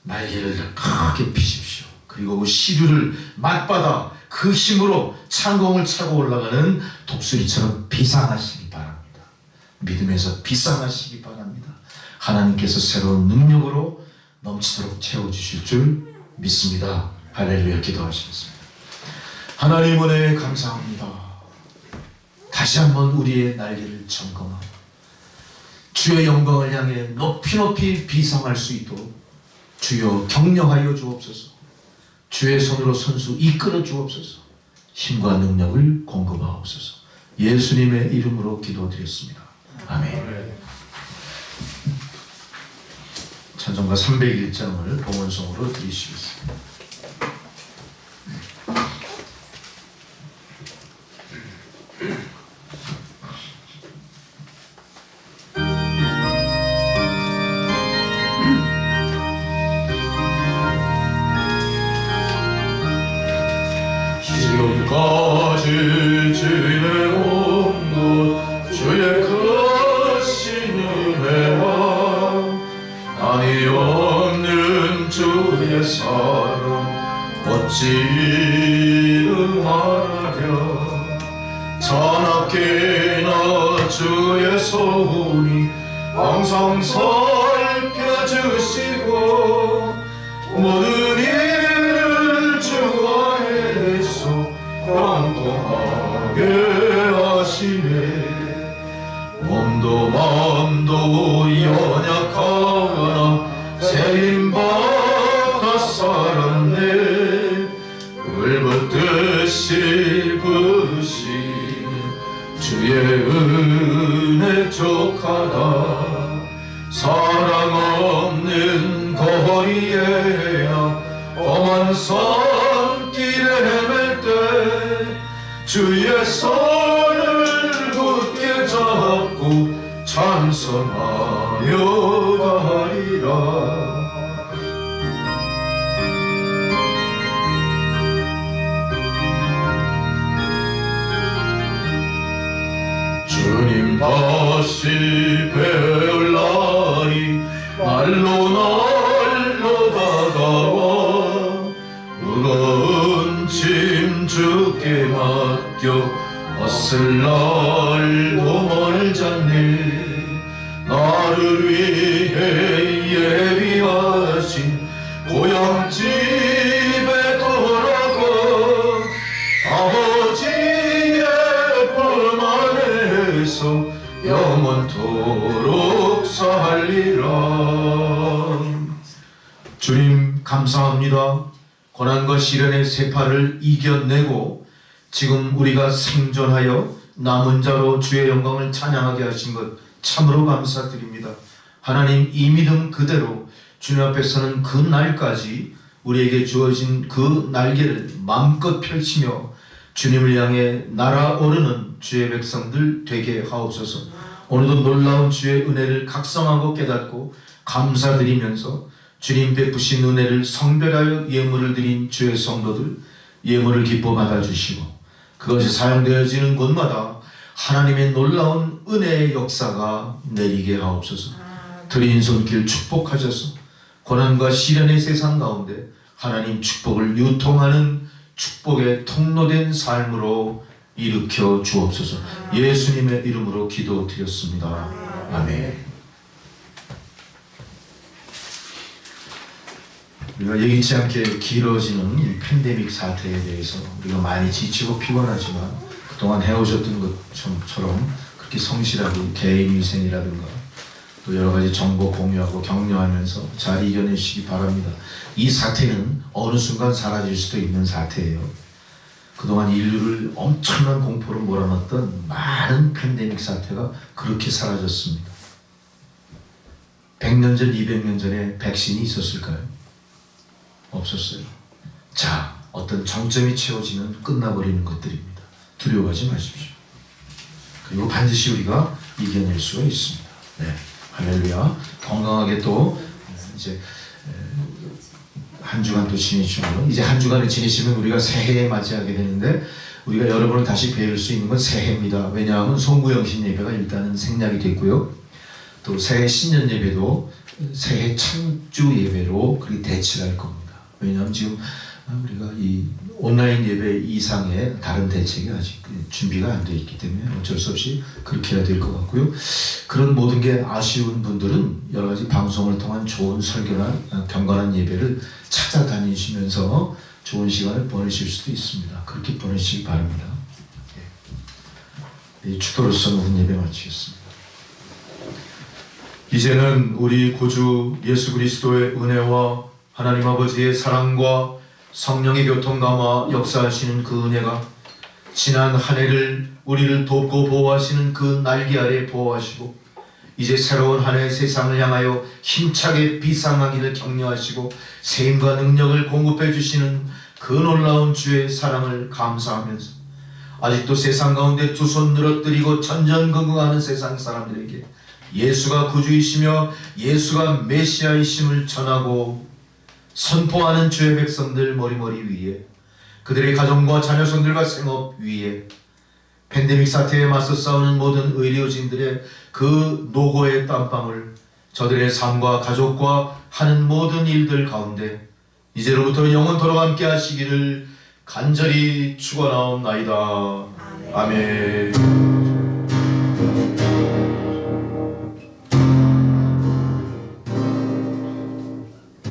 날개를 크게 펴십시오. 그리고 그 시류를 맛받아 그 힘으로 창공을 차고 올라가는 독수리처럼 비상하시기 바랍니다. 믿음에서 비상하시기 바랍니다. 하나님께서 새로운 능력으로 넘치도록 채워주실 줄 믿습니다. 할렐루야. 기도하시겠습니다. 하나님 은혜에 감사합니다. 다시 한번 우리의 날개를 점검하고 주의 영광을 향해 높이 비상할 수 있도록 주여 격려하여 주옵소서. 주의 손으로 선수 이끌어 주옵소서. 힘과 능력을 공급하옵소서. 예수님의 이름으로 기도드렸습니다. 아멘. 찬송가 301장을 봉헌송으로 드리시겠습니다. 지금까지 지내온 것 주의 크신 은혜와 한이 없는 주의 사랑 어찌 말하랴. 자나깨나 주의 소원이 항상 살펴주시고 모든 일을 주 안에서 평통하게 하시네. 몸도 마음도 연약하나 세임받아 살았네. 불붙듯이 부으신 주의 은혜 족하다. 사랑 없는 거리에나 험한 산길에 헤맬 때 주의 손을 굳게 잡고 찬송하며 가리라. 주님 다시 뵐 날이 날로 날로 다가와 무거운 짐 주께 맡겨 벗을 날도 멀잖니. 나를 위해 예비하신 고향 집에 돌아가 아버지의 품 안에서 영원토록 살리라. 주님 감사합니다. 고난과 시련의 세파를 이겨내고 지금 우리가 생존하여 남은 자로 주의 영광을 찬양하게 하신 것 참으로 감사드립니다. 하나님, 이 믿음 그대로 주님 앞에 서는 그 날까지 우리에게 주어진 그 날개를 마음껏 펼치며 주님을 향해 날아오르는 주의 백성들 되게 하옵소서. 오늘도 놀라운 주의 은혜를 각성하고 깨닫고 감사드리면서 주님 베푸신 은혜를 성별하여 예물을 드린 주의 성도들 예물을 기뻐 받아주시고 그것이 사용되어지는 곳마다 하나님의 놀라운 은혜의 역사가 내리게 하옵소서. 드린 손길 축복하셔서 고난과 시련의 세상 가운데 하나님 축복을 유통하는 축복의 통로된 삶으로 일으켜 주옵소서. 예수님의 이름으로 기도드렸습니다. 아멘. 우리가 예기치 않게 길어지는 이 팬데믹 사태에 대해서 우리가 많이 지치고 피곤하지만 그동안 해오셨던 것처럼 그렇게 성실하고 개인위생이라든가 또 여러가지 정보 공유하고 격려하면서 잘 이겨내시기 바랍니다. 이 사태는 어느 순간 사라질 수도 있는 사태예요. 그동안 인류를 엄청난 공포로 몰아넣었던 많은 팬데믹 사태가 그렇게 사라졌습니다. 100년 전, 200년 전에 백신이 있었을까요? 없었어요. 자, 어떤 정점이 채워지면 끝나버리는 것들입니다. 두려워하지 마십시오. 그리고 반드시 우리가 이겨낼 수가 있습니다. 네, 할렐루야. 건강하게 또 이제 한 주간 또 지내시고요. 이제 한 주간을 지내시면 우리가 새해에 맞이하게 되는데 우리가 여러분을 다시 뵐 수 있는 건 새해입니다. 왜냐하면 송구영신 예배가 일단은 생략이 됐고요. 또 새해 신년 예배도 새해 창주 예배로 그렇게 대치할 겁니다. 왜냐하면 지금 우리가 이 온라인 예배 이상의 다른 대책이 아직 준비가 안 돼 있기 때문에 어쩔 수 없이 그렇게 해야 될 것 같고요. 그런 모든 게 아쉬운 분들은 여러 가지 방송을 통한 좋은 설교나 경건한 예배를 찾아다니시면서 좋은 시간을 보내실 수도 있습니다. 그렇게 보내시기 바랍니다. 이 축도로서 모든 예배 마치겠습니다. 이제는 우리 구주 예수 그리스도의 은혜와 하나님 아버지의 사랑과 성령의 교통감화 역사하시는 그 은혜가 지난 한 해를 우리를 돕고 보호하시는 그 날개 아래 보호하시고 이제 새로운 한 해 세상을 향하여 힘차게 비상하기를 격려하시고 세임과 능력을 공급해 주시는 그 놀라운 주의 사랑을 감사하면서 아직도 세상 가운데 두 손 늘어뜨리고 전전긍긍하는 세상 사람들에게 예수가 구주이시며 예수가 메시아이심을 전하고 선포하는 주의 백성들 머리머리 위에 그들의 가정과 자녀손들과 생업 위에 팬데믹 사태에 맞서 싸우는 모든 의료진들의 그 노고의 땀방울 저들의 삶과 가족과 하는 모든 일들 가운데 이제로부터 영원토록 함께 하시기를 간절히 축원하옵나이다. 아멘.